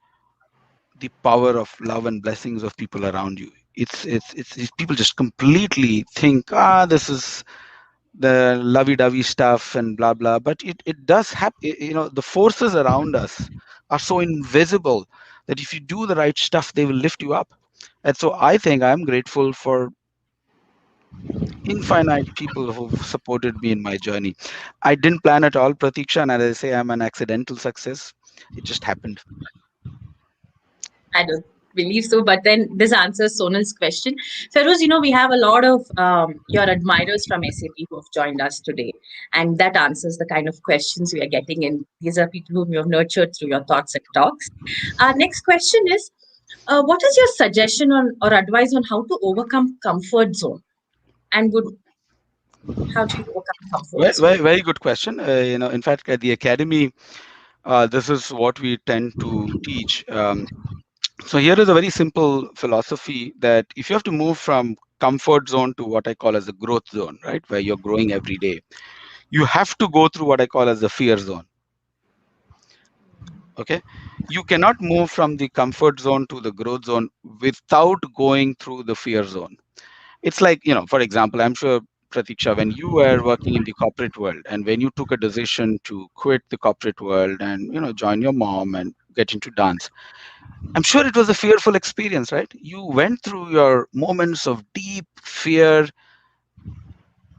the power of love and blessings of people around you. It's people just completely think, this is the lovey-dovey stuff and blah blah, but it does happen. The forces around us are so invisible that if you do the right stuff, they will lift you up. And so I think I'm grateful for infinite people who've supported me in my journey. I didn't plan at all, Pratiksha, and as I say, I'm an accidental success. It just happened. I don't believe so, but then this answers Sonal's question. Feroze, we have a lot of your admirers from SAP who have joined us today, and that answers the kind of questions we are getting in. These are people whom you have nurtured through your thoughts and talks. Our next question is, what is your suggestion on or advice on how to overcome comfort zone? And how do you overcome comfort zone? Very, very good question. In fact, at the academy, this is what we tend to teach. So here is a very simple philosophy, that if you have to move from comfort zone to what I call as a growth zone, right, where you're growing every day, you have to go through what I call as the fear zone. Okay, you cannot move from the comfort zone to the growth zone without going through the fear zone. It's like, for example, I'm sure, Pratiksha, when you were working in the corporate world and when you took a decision to quit the corporate world and, join your mom and get into dance, I'm sure it was a fearful experience, right? You went through your moments of deep fear,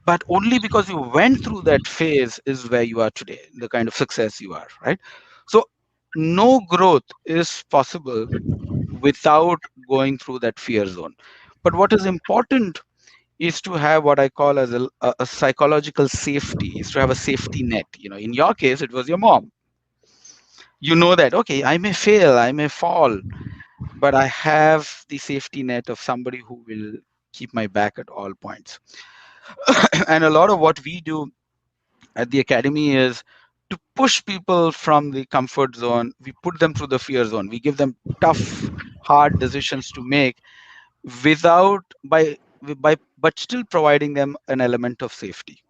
but only because you went through that phase is where you are today, the kind of success you are, right? So no growth is possible without going through that fear zone. But what is important is to have what I call as a psychological safety, is to have a safety net. In your case, it was your mom. You know that, okay, I may fail, I may fall, but I have the safety net of somebody who will keep my back at all points. And a lot of what we do at the academy is to push people from the comfort zone. We put them through the fear zone. We give them tough, hard decisions to make without by but still providing them an element of safety,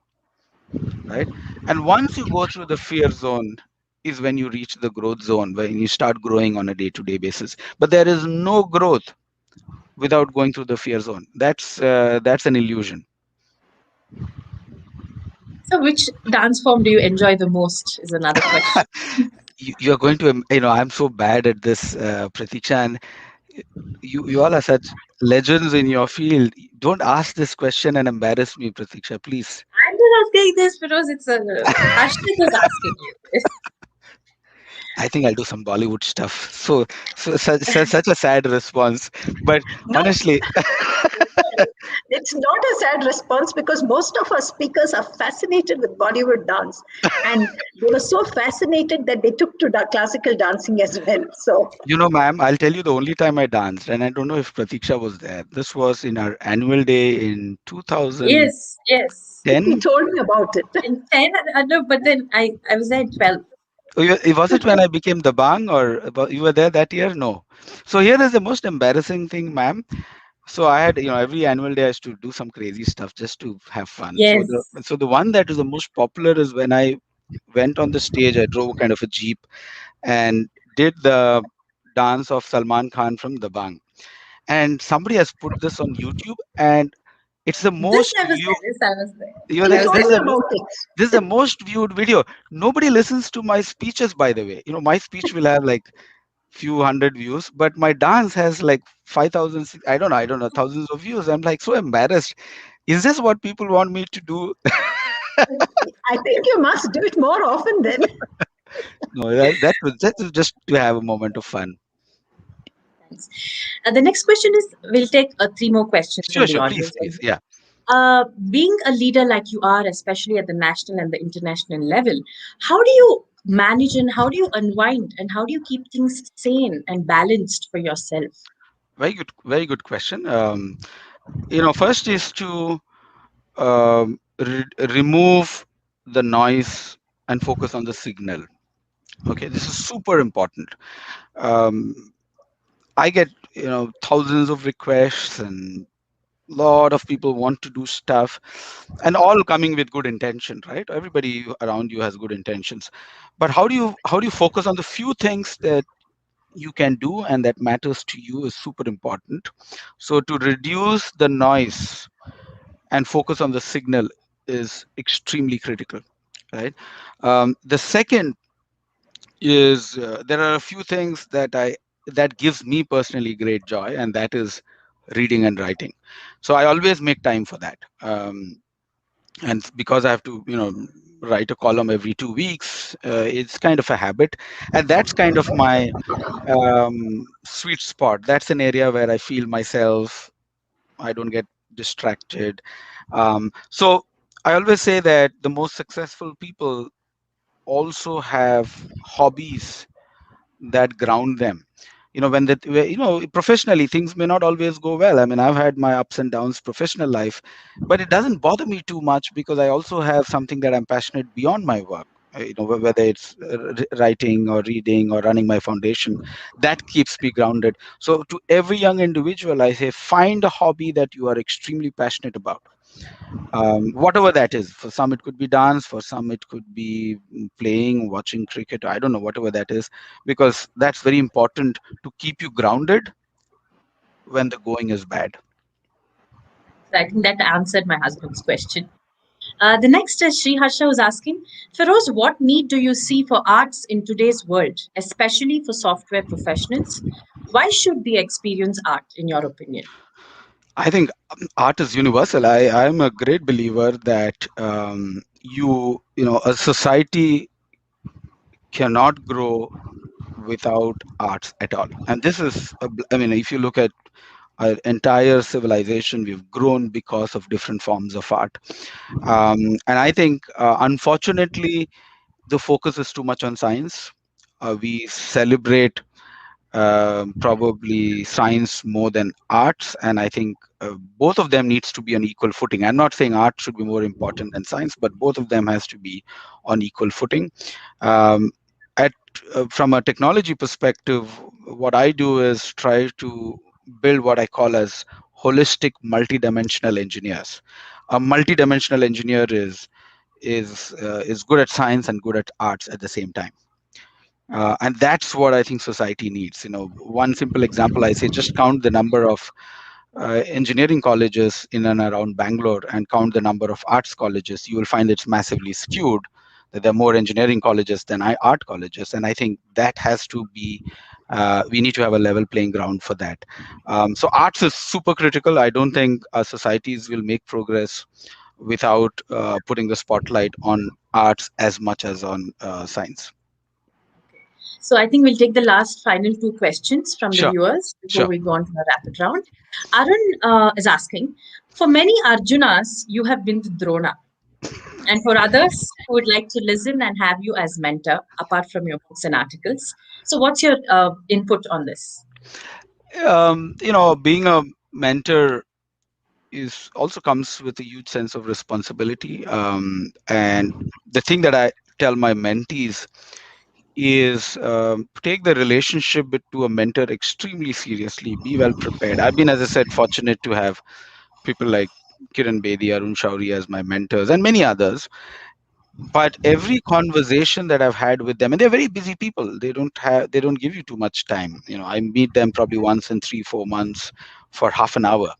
right? And once you go through the fear zone is when you reach the growth zone, when you start growing on a day-to-day basis. But there is no growth without going through the fear zone. That's an illusion. So, which dance form do you enjoy the most? Is another question. You're going to, I'm so bad at this, Pratiksha, and you all are such legends in your field. Don't ask this question and embarrass me, Pratiksha, please. I'm not asking this because it's a Harshit is asking you. I think I'll do some Bollywood stuff. So such a sad response. But No, honestly, it's not a sad response because most of our speakers are fascinated with Bollywood dance. And they were so fascinated that they took to classical dancing as well. So, ma'am, I'll tell you the only time I danced, and I don't know if Pratiksha was there. This was in our annual day in 2010. Yes, yes. he told me about it. In 10, no, but then I was there in 12. Was it when I became the bang, or you were there that year? No. So here is the most embarrassing thing, ma'am. So I had, every annual day I used to do some crazy stuff just to have fun. So the Yes. so the one that is the most popular is when I went on the stage. I drove kind of a jeep and did the dance of Salman Khan from the Bang. And somebody has put this on YouTube, and it's the This most I was view. there. This I was there. You know, He I this, was told this there. is me the about it. this is the most viewed video. Nobody listens to my speeches, by the way. My speech will have like few hundred views, but my dance has like 5,000. I don't know, thousands of views. I'm like so embarrassed. Is this what people want me to do? I think you must do it more often then. No, that was just to have a moment of fun. Thanks. The next question is we'll take three more questions from Sure, the sure. Please, audience. please. Yeah. Being a leader like you are, especially at the national and the international level, how do you manage and how do you unwind and how do you keep things sane and balanced for yourself? Very good question. First is to remove the noise and focus on the signal. Okay, this is super important. Um, I get thousands of requests, and lot of people want to do stuff, and all coming with good intention, right? Everybody around you has good intentions, but how do you focus on the few things that you can do and that matters to you is super important. So to reduce the noise and focus on the signal is extremely critical, right? The second is there are a few things that gives me personally great joy, and that is reading and writing. So I always make time for that, and because I have to write a column every 2 weeks, it's kind of a habit, and that's kind of my sweet spot. That's an area where I feel myself. I don't get distracted. So I always say that the most successful people also have hobbies that ground them. Professionally things may not always go well. I mean, I've had my ups and downs professional life, but it doesn't bother me too much because I also have something that I'm passionate beyond my work. Whether it's writing or reading or running my foundation, that keeps me grounded. So to every young individual I say, find a hobby that you are extremely passionate about, whatever that is. For some, it could be dance. For some, it could be playing, watching cricket. I don't know, whatever that is, because that's very important to keep you grounded when the going is bad. So I think that answered my husband's question. The next is Sri Harsha was asking, Feroze, what need do you see for arts in today's world, especially for software professionals? Why should they experience art, in your opinion? I think art is universal. I'm a great believer that a society cannot grow without arts at all. And this is, I mean, if you look at our entire civilization, we've grown because of different forms of art. And I think, unfortunately, the focus is too much on science. We celebrate probably science more than arts, and I think both of them needs to be on equal footing. I'm not saying art should be more important than science, but both of them has to be on equal footing. um, at From a technology perspective, what I do is try to build what I call as holistic multidimensional engineers. A multidimensional engineer is good at science and good at arts at the same time. And that's what I think society needs. One simple example, I say, just count the number of engineering colleges in and around Bangalore and count the number of arts colleges. You will find it's massively skewed, that there are more engineering colleges than art colleges. And I think that has to be, we need to have a level playing ground for that. So arts is super critical. I don't think our societies will make progress without putting the spotlight on arts as much as on science. So I think we'll take the last final two questions from the Sure, viewers before sure. we go on to the rapid round. Arun is asking, for many Arjunas, you have been the Drona. And for others who would like to listen and have you as mentor, apart from your books and articles. So what's your input on this? Being a mentor is also comes with a huge sense of responsibility. And the thing that I tell my mentees is, take the relationship to a mentor extremely seriously. Be well prepared. I've been, as I said, fortunate to have people like Kiran Bedi, Arun Shauri as my mentors, and many others. But every conversation that I've had with them, and they're very busy people, they don't give you too much time. I meet them probably once in 3-4 months for half an hour.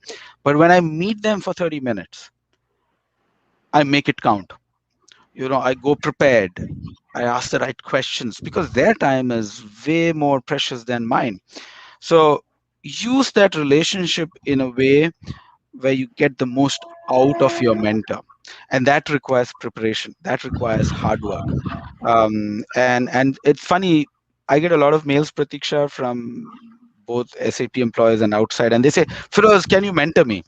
But when I meet them for 30 minutes, I make it count. I go prepared. I ask the right questions because their time is way more precious than mine. So use that relationship in a way where you get the most out of your mentor. And that requires preparation, that requires hard work. And it's funny, I get a lot of mails, Pratiksha, from both SAP employees and outside, and they say, Feroze, can you mentor me?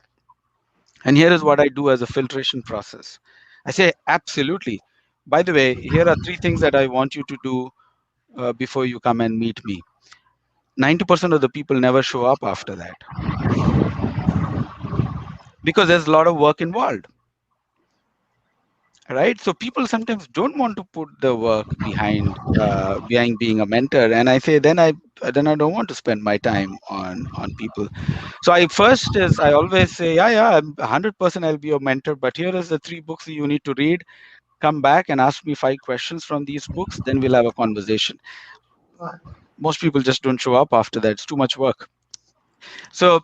And here is what I do as a filtration process. I say, absolutely. By the way, here are 3 things that I want you to do before you come and meet me. 90% of the people never show up after that because there's a lot of work involved. Right, so people sometimes don't want to put the work behind being a mentor, and I say, then I don't want to spend my time on people. So I always say, yeah, I'm 100% I'll be your mentor, but here is the 3 books that you need to read. Come back and ask me 5 questions from these books, then we'll have a conversation. Most people just don't show up after that. It's too much work. So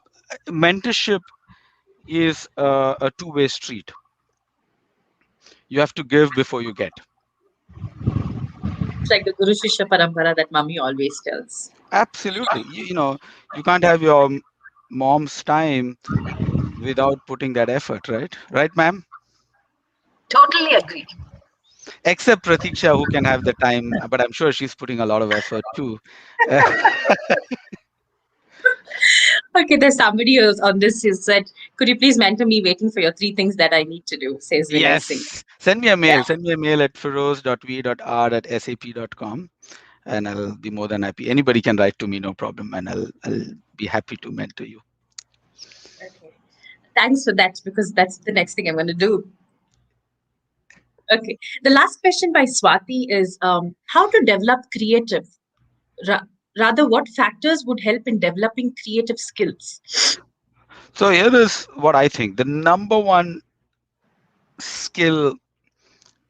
mentorship is a two-way street. You have to give before you get. It's like the Guru Shishya Parampara that Mummy always tells. Absolutely. You can't have your mom's time without putting that effort, right? Right, ma'am? Totally agree. Except Pratiksha, who can have the time, but I'm sure she's putting a lot of effort too. Okay, there's somebody else on this who said, could you please mentor me, waiting for your 3 things that I need to do, says Vinay Singh. Yes. Send me a Yeah. mail. Send me a mail at feroze.v.r@sap.com, and I'll be more than happy. Anybody can write to me, no problem, and I'll be happy to mentor you. Okay. Thanks for that, because that's the next thing I'm going to do. Okay. The last question by Swati is, how to develop creative? Rather, what factors would help in developing creative skills? So here is what I think. The number one skill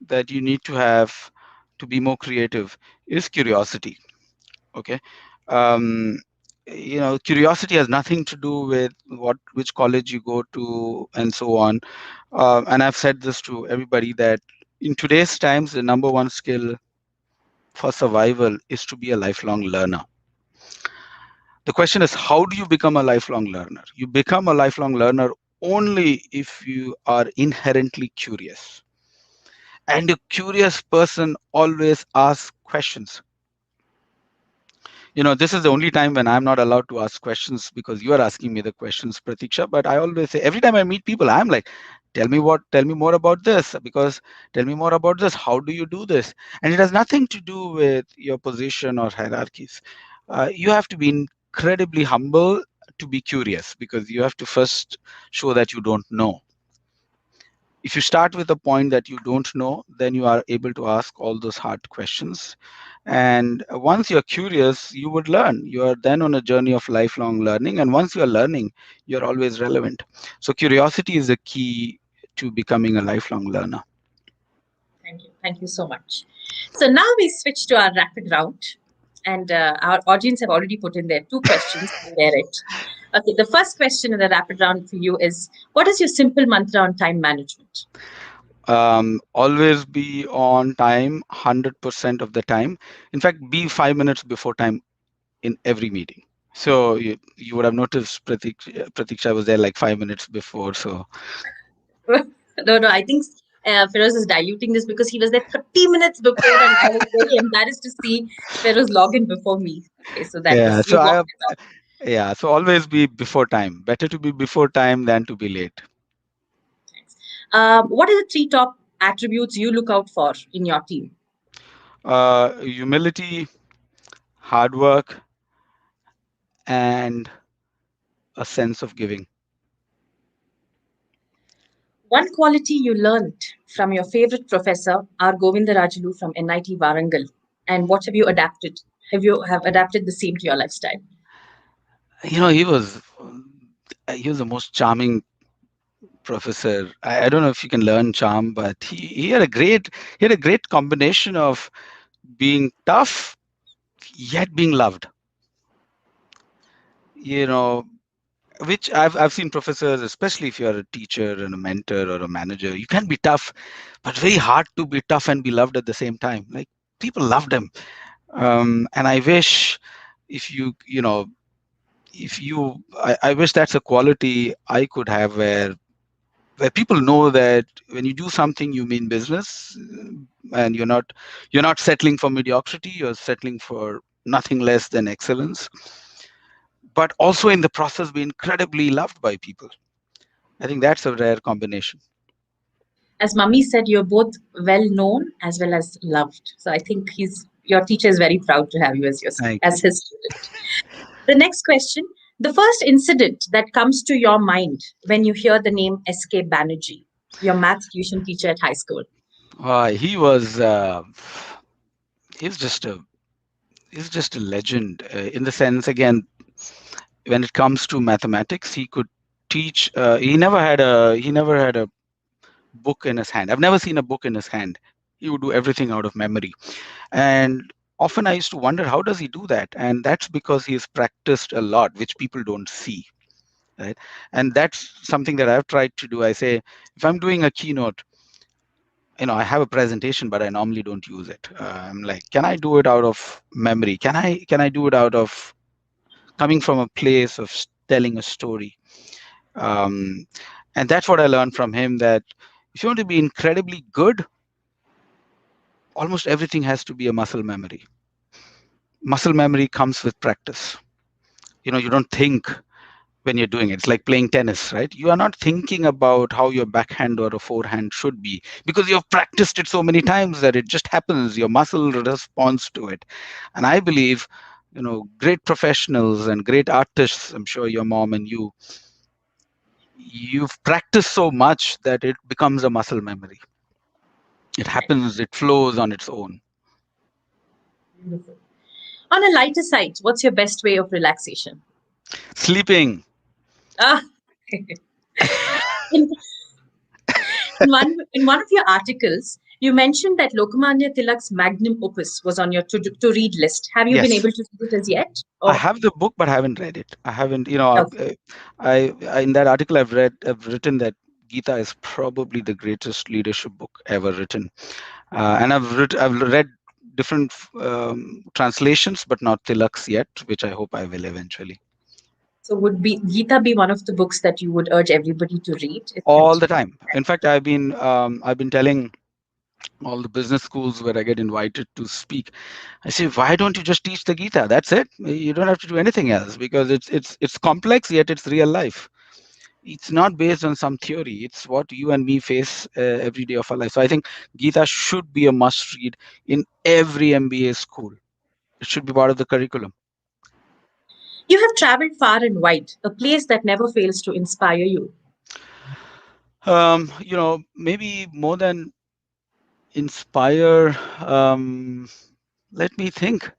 that you need to have to be more creative is curiosity. Okay. um, Curiosity has nothing to do with which college you go to and so on. And I've said this to everybody that in today's times, the number one skill for survival is to be a lifelong learner. The question is, how do you become a lifelong learner? You become a lifelong learner only if you are inherently curious. And a curious person always asks questions. This is the only time when I'm not allowed to ask questions because you are asking me the questions, Pratiksha. But I always say, every time I meet people, I'm like, tell me more about this, because tell me more about this. How do you do this? And it has nothing to do with your position or hierarchies. You have to be incredibly humble to be curious, because you have to first show that you don't know. If you start with a point that you don't know, then you are able to ask all those hard questions. And once you're curious, you would learn. You are then on a journey of lifelong learning. And once you're learning, you're always relevant. So curiosity is the key to becoming a lifelong learner. Thank you. Thank you so much. So now we switch to our rapid round. And our audience have already put in their 2 questions. There it. Okay, the first question in the rapid round for you is, what is your simple mantra on time management? Always be on time 100% of the time. In fact, be 5 minutes before time in every meeting. So you would have noticed Pratiksha was there like 5 minutes before. So No, I think Feroze is diluting this because he was there 30 minutes before, and I was very embarrassed to see Feroze log in before me. Okay, so that yeah, was you walked it off. so always be before time. Better to be before time than to be late. Thanks. What are the 3 top attributes you look out for in your team? Humility, hard work, and a sense of giving. One quality you learned from your favorite professor, R Govindarajulu from NIT Warangal, and what have you adapted? Have adapted the same to your lifestyle? He was the most charming professor. I don't know if you can learn charm, but he had a great combination of being tough yet being loved. Which I've seen professors, especially if you're a teacher and a mentor or a manager, you can be tough, but very hard to be tough and be loved at the same time. Like, people loved him. And I wish if you, you know, if you, I wish that's a quality I could have, where people know that when you do something, you mean business, and you're not settling for mediocrity. You're settling for nothing less than excellence, but also in the process be incredibly loved by people. I think that's a rare combination. As Mummy said, you're both well known as well as loved. So I think your teacher is very proud to have you as Thank you. his student. The next question: the first incident that comes to your mind when you hear the name S.K. Banerjee, your math tuition teacher at high school. He was he's just a legend, in the sense, again, when it comes to mathematics, he could teach. He never had a book in his hand. I've never seen a book in his hand. He would do everything out of memory. And often I used to wonder, how does he do that? And that's because he's practiced a lot, which people don't see. Right. And that's something that I've tried to do. I say, if I'm doing a keynote, I have a presentation, but I normally don't use it. I'm like, can I do it out of memory? Can I do it out of coming from a place of telling a story? And that's what I learned from him, that if you want to be incredibly good, almost everything has to be a muscle memory. Muscle memory comes with practice. You don't think when you're doing it. It's like playing tennis, right? You are not thinking about how your backhand or a forehand should be, because you've practiced it so many times that it just happens. Your muscle responds to it. And I believe, great professionals and great artists, I'm sure your mom and you've practiced so much that it becomes a muscle memory. It happens, it flows on its own. Beautiful. On a lighter side, what's your best way of relaxation? Sleeping. Ah. in, In one of your articles, you mentioned that Lokmanya Tilak's magnum opus was on your to read list. Have you been Yes. able to read it as yet? I Oh, have the book, but I haven't read it. I haven't, okay. I in that article I've written that Gita is probably the greatest leadership book ever written, and I've read different translations, but not Tilak's yet, which I hope I will eventually. So would be Gita be one of the books that you would urge everybody to read? All the time. In fact, I've been telling all the business schools where I get invited to speak. I say, why don't you just teach the Gita? That's it. You don't have to do anything else, because it's complex, yet it's real life. It's not based on some theory. It's what you and me face every day of our life. So I think Gita should be a must read in every MBA school. It should be part of the curriculum. You have traveled far and wide, a place that never fails to inspire you. Maybe more than inspire. Let me think.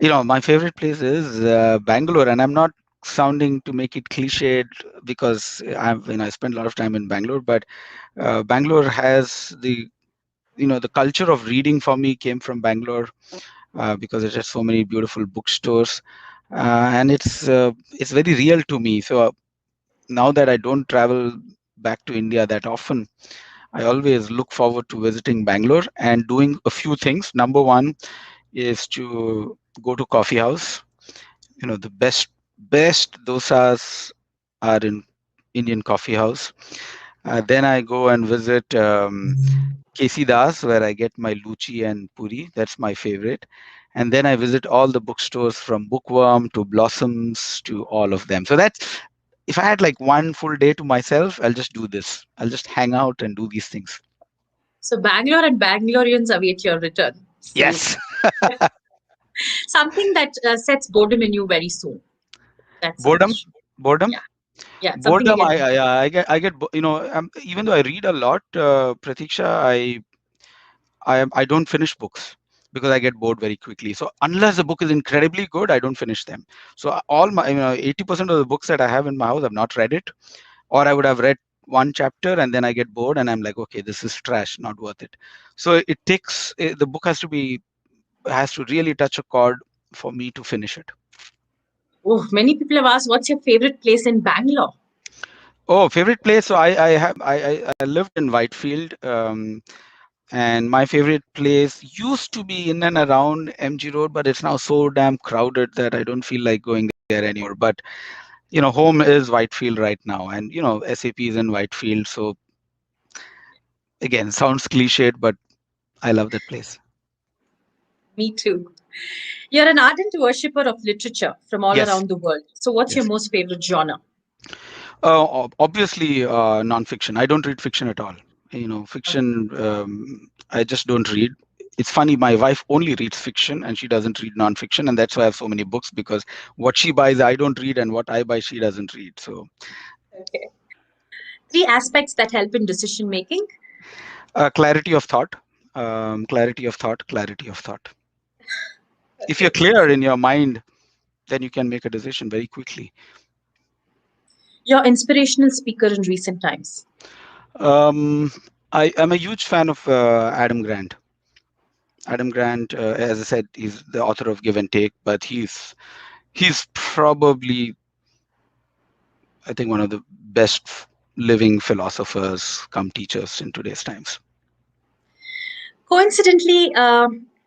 My favorite place is Bangalore, and I'm not sounding to make it cliched, because I spend a lot of time in Bangalore, but Bangalore has the culture of reading for me came from Bangalore, because it has so many beautiful bookstores, and it's very real to me. So now that I don't travel back to India that often, I always look forward to visiting Bangalore and doing a few things. Number one is to go to coffee house. The best dosas are in Indian coffee house. Then I go and visit Kesi Das, where I get my luchi and puri. That's my favorite. And then I visit all the bookstores, from Bookworm to Blossoms to all of them. So that's, if I had like one full day to myself, I'll just do this. I'll just hang out and do these things. So Bangalore and Bangaloreans await your return. So Yes. something that sets boredom in you very soon. That's a Boredom. wish. Boredom. Yeah. Yeah. Something you Boredom. get. I get. Even though I read a lot, Pratiksha, I don't finish books because I get bored very quickly. So unless the book is incredibly good, I don't finish them. So all my 80% of the books that I have in my house, I've not read it, or I would have read one chapter and then I get bored and I'm like, okay, this is trash, not worth it. So it takes the book has to really touch a chord for me to finish it. Oh, many people have asked, what's your favorite place in Bangalore? Oh, favorite place. So I lived in Whitefield. And my favorite place used to be in and around MG Road, but it's now so damn crowded that I don't feel like going there anymore. But home is Whitefield right now, and SAP is in Whitefield. So again, sounds cliched, but I love that place. Me too. You're an ardent worshipper of literature from all Yes. around the world. So what's your Yes. most favorite genre? Obviously, non-fiction. I don't read fiction at all. Fiction, I just don't read. It's funny, my wife only reads fiction and she doesn't read non-fiction, and that's why I have so many books, because what she buys I don't read, and what I buy she doesn't read. So Okay. 3 aspects that help in decision making. clarity of thought, clarity of thought, clarity of thought. Okay. If you're clear in your mind, then you can make a decision very quickly. Your inspirational speaker in recent times. I am a huge fan of Adam Grant. Adam Grant, as I said, he's the author of Give and Take, but he's probably, I think, one of the best living philosophers come teachers in today's times. Coincidentally,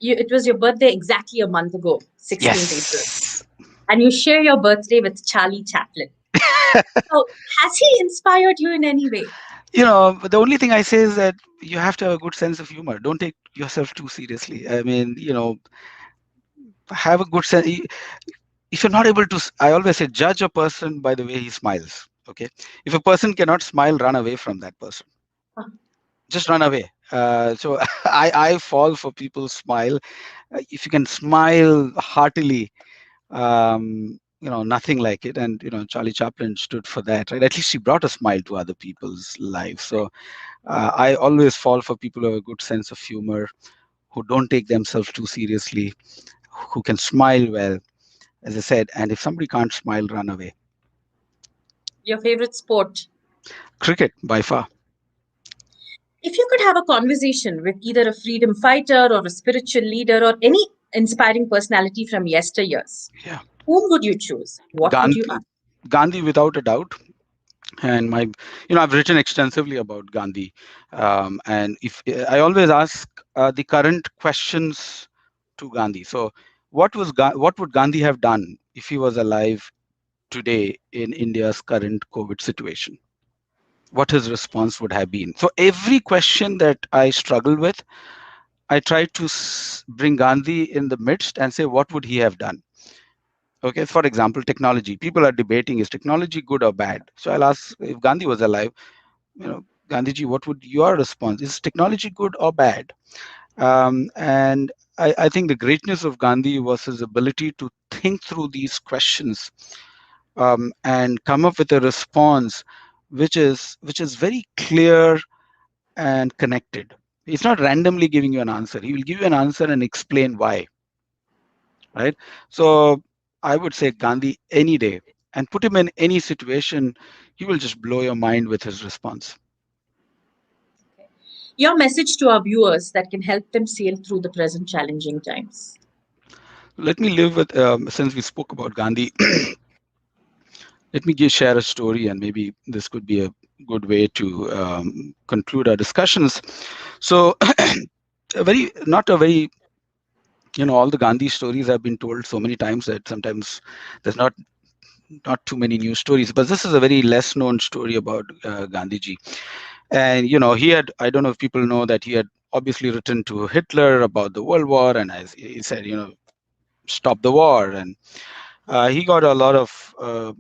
it was your birthday exactly a month ago, 16th April. Yes. And you share your birthday with Charlie Chaplin. So has he inspired you in any way? The only thing I say is that you have to have a good sense of humor. Don't take yourself too seriously. I mean, have a good sense. If you're not able to, I always say, judge a person by the way he smiles. Okay. If a person cannot smile, run away from that person. Just run away. So I fall for people's smile. If you can smile heartily, nothing like it. And Charlie Chaplin stood for that, right? At least he brought a smile to other people's lives. So I always fall for people who have a good sense of humor, who don't take themselves too seriously, who can smile well, as I said. And if somebody can't smile, run away. Your favorite sport? Cricket, by far. If you could have a conversation with either a freedom fighter or a spiritual leader or any inspiring personality from yesteryears, Yeah. whom would you choose? What would you ask? Gandhi, without a doubt. And I've written extensively about Gandhi, and if I always ask the current questions to Gandhi. So, what would Gandhi have done if he was alive today in India's current COVID situation? What his response would have been. So, every question that I struggle with, I try to bring Gandhi in the midst and say, what would he have done? Okay, for example, technology. People are debating, is technology good or bad? So I'll ask, if Gandhi was alive, Gandhiji, what would your response? Is technology good or bad? And I think the greatness of Gandhi was his ability to think through these questions, and come up with a response which is very clear and connected. He's not randomly giving you an answer. He will give you an answer and explain why. Right? So I would say Gandhi any day, and put him in any situation, he will just blow your mind with his response. Your message to our viewers that can help them sail through the present challenging times. Let me live with, since we spoke about Gandhi, let me share a story, and maybe this could be a good way to conclude our discussions. So, not a very, all the Gandhi stories have been told so many times that sometimes there's not too many new stories, but this is a very less known story about Gandhiji. And he had, I don't know if people know that he had obviously written to Hitler about the World War, and as he said, stop the war. And he got a lot of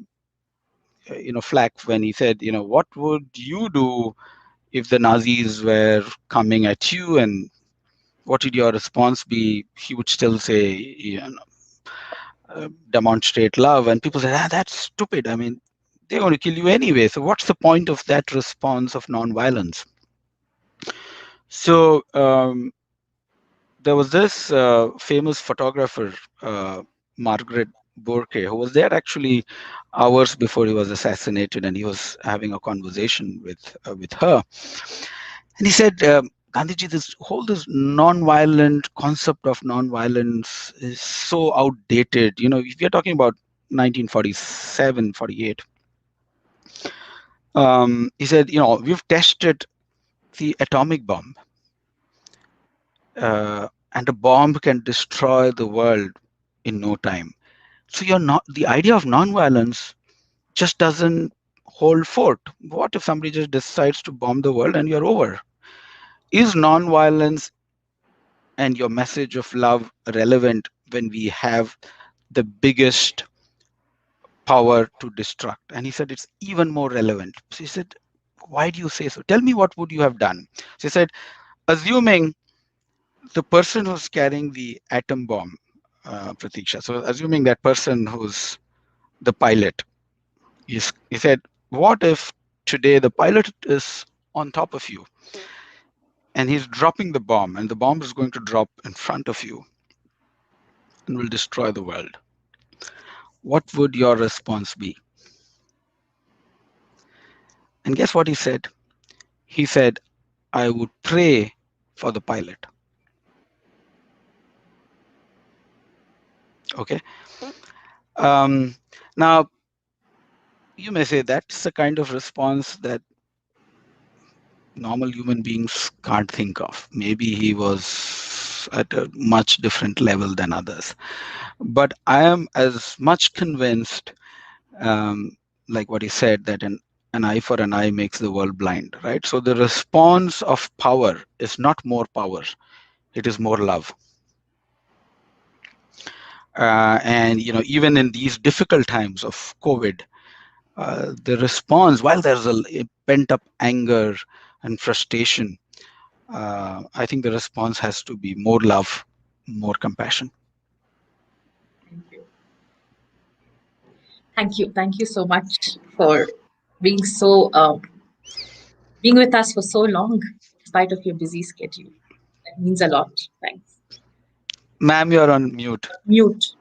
flack when he said, what would you do if the Nazis were coming at you, and what would your response be? He would still say, demonstrate love. And people say, that's stupid. I mean, they're going to kill you anyway. So what's the point of that response of nonviolence? So there was this famous photographer, Margaret Burke, who was there actually hours before he was assassinated, and he was having a conversation with her. And he said, Gandhiji, this non-violent concept of non-violence is so outdated. If you're talking about 1947, 48, he said, we've tested the atomic bomb, and a bomb can destroy the world in no time. So the idea of non-violence just doesn't hold fort. What if somebody just decides to bomb the world and you're over? Is non-violence and your message of love relevant when we have the biggest power to destruct? And he said, it's even more relevant. So he said, why do you say so? Tell me, what would you have done? So he said, assuming the person who's carrying the atom bomb, Pratiksha, so assuming that person who's the pilot, he said, what if today the pilot is on top of you and he's dropping the bomb, and the bomb is going to drop in front of you and will destroy the world? What would your response be? And guess what he said? He said, I would pray for the pilot. Okay. Now, you may say that's the kind of response that normal human beings can't think of. Maybe he was at a much different level than others. But I am as much convinced, like what he said, that an eye for an eye makes the world blind, right? So the response of power is not more power, it is more love. And even in these difficult times of COVID, the response, while there's a pent-up anger and frustration, I think the response has to be more love, more compassion. Thank you. Thank you. Thank you so much for being being with us for so long, in spite of your busy schedule. That means a lot. Thanks. Ma'am, you're on mute. Mute.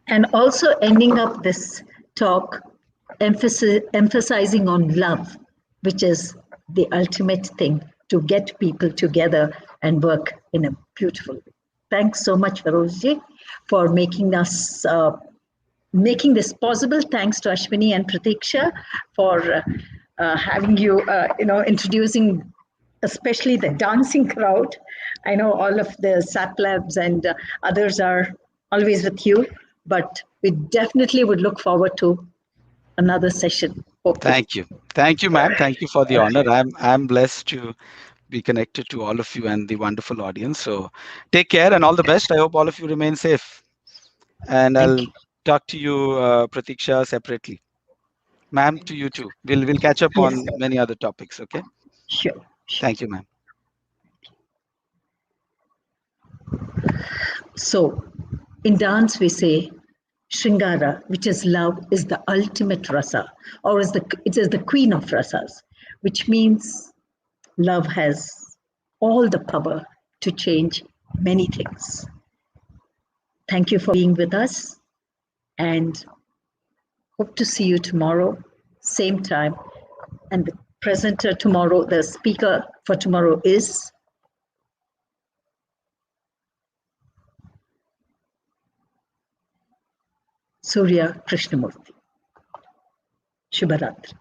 And also ending up this talk emphasizing on love, which is the ultimate thing to get people together and work in a beautiful way. Thanks so much, Feroze, for making us making this possible. Thanks to Ashwini and Pratiksha for having you, introducing especially the dancing crowd. I know all of the SAP Labs and others are always with you, but we definitely would look forward to another session. Thank you, ma'am. Thank you for the honor. I'm blessed to be connected to all of you and the wonderful audience. So take care and all the best. I hope all of you remain safe. And Thank I'll you. talk to you, Pratiksha, separately. Ma'am, to you too. We'll catch up Yes, on many other topics. Okay. sure. Thank you, ma'am. So, in dance, we say Shringara, which is love, is the ultimate rasa, or it is the queen of rasas, which means love has all the power to change many things. Thank you for being with us, and hope to see you tomorrow, same time. And the presenter tomorrow, the speaker for tomorrow is Surya Krishnamurthy. Shubharatri.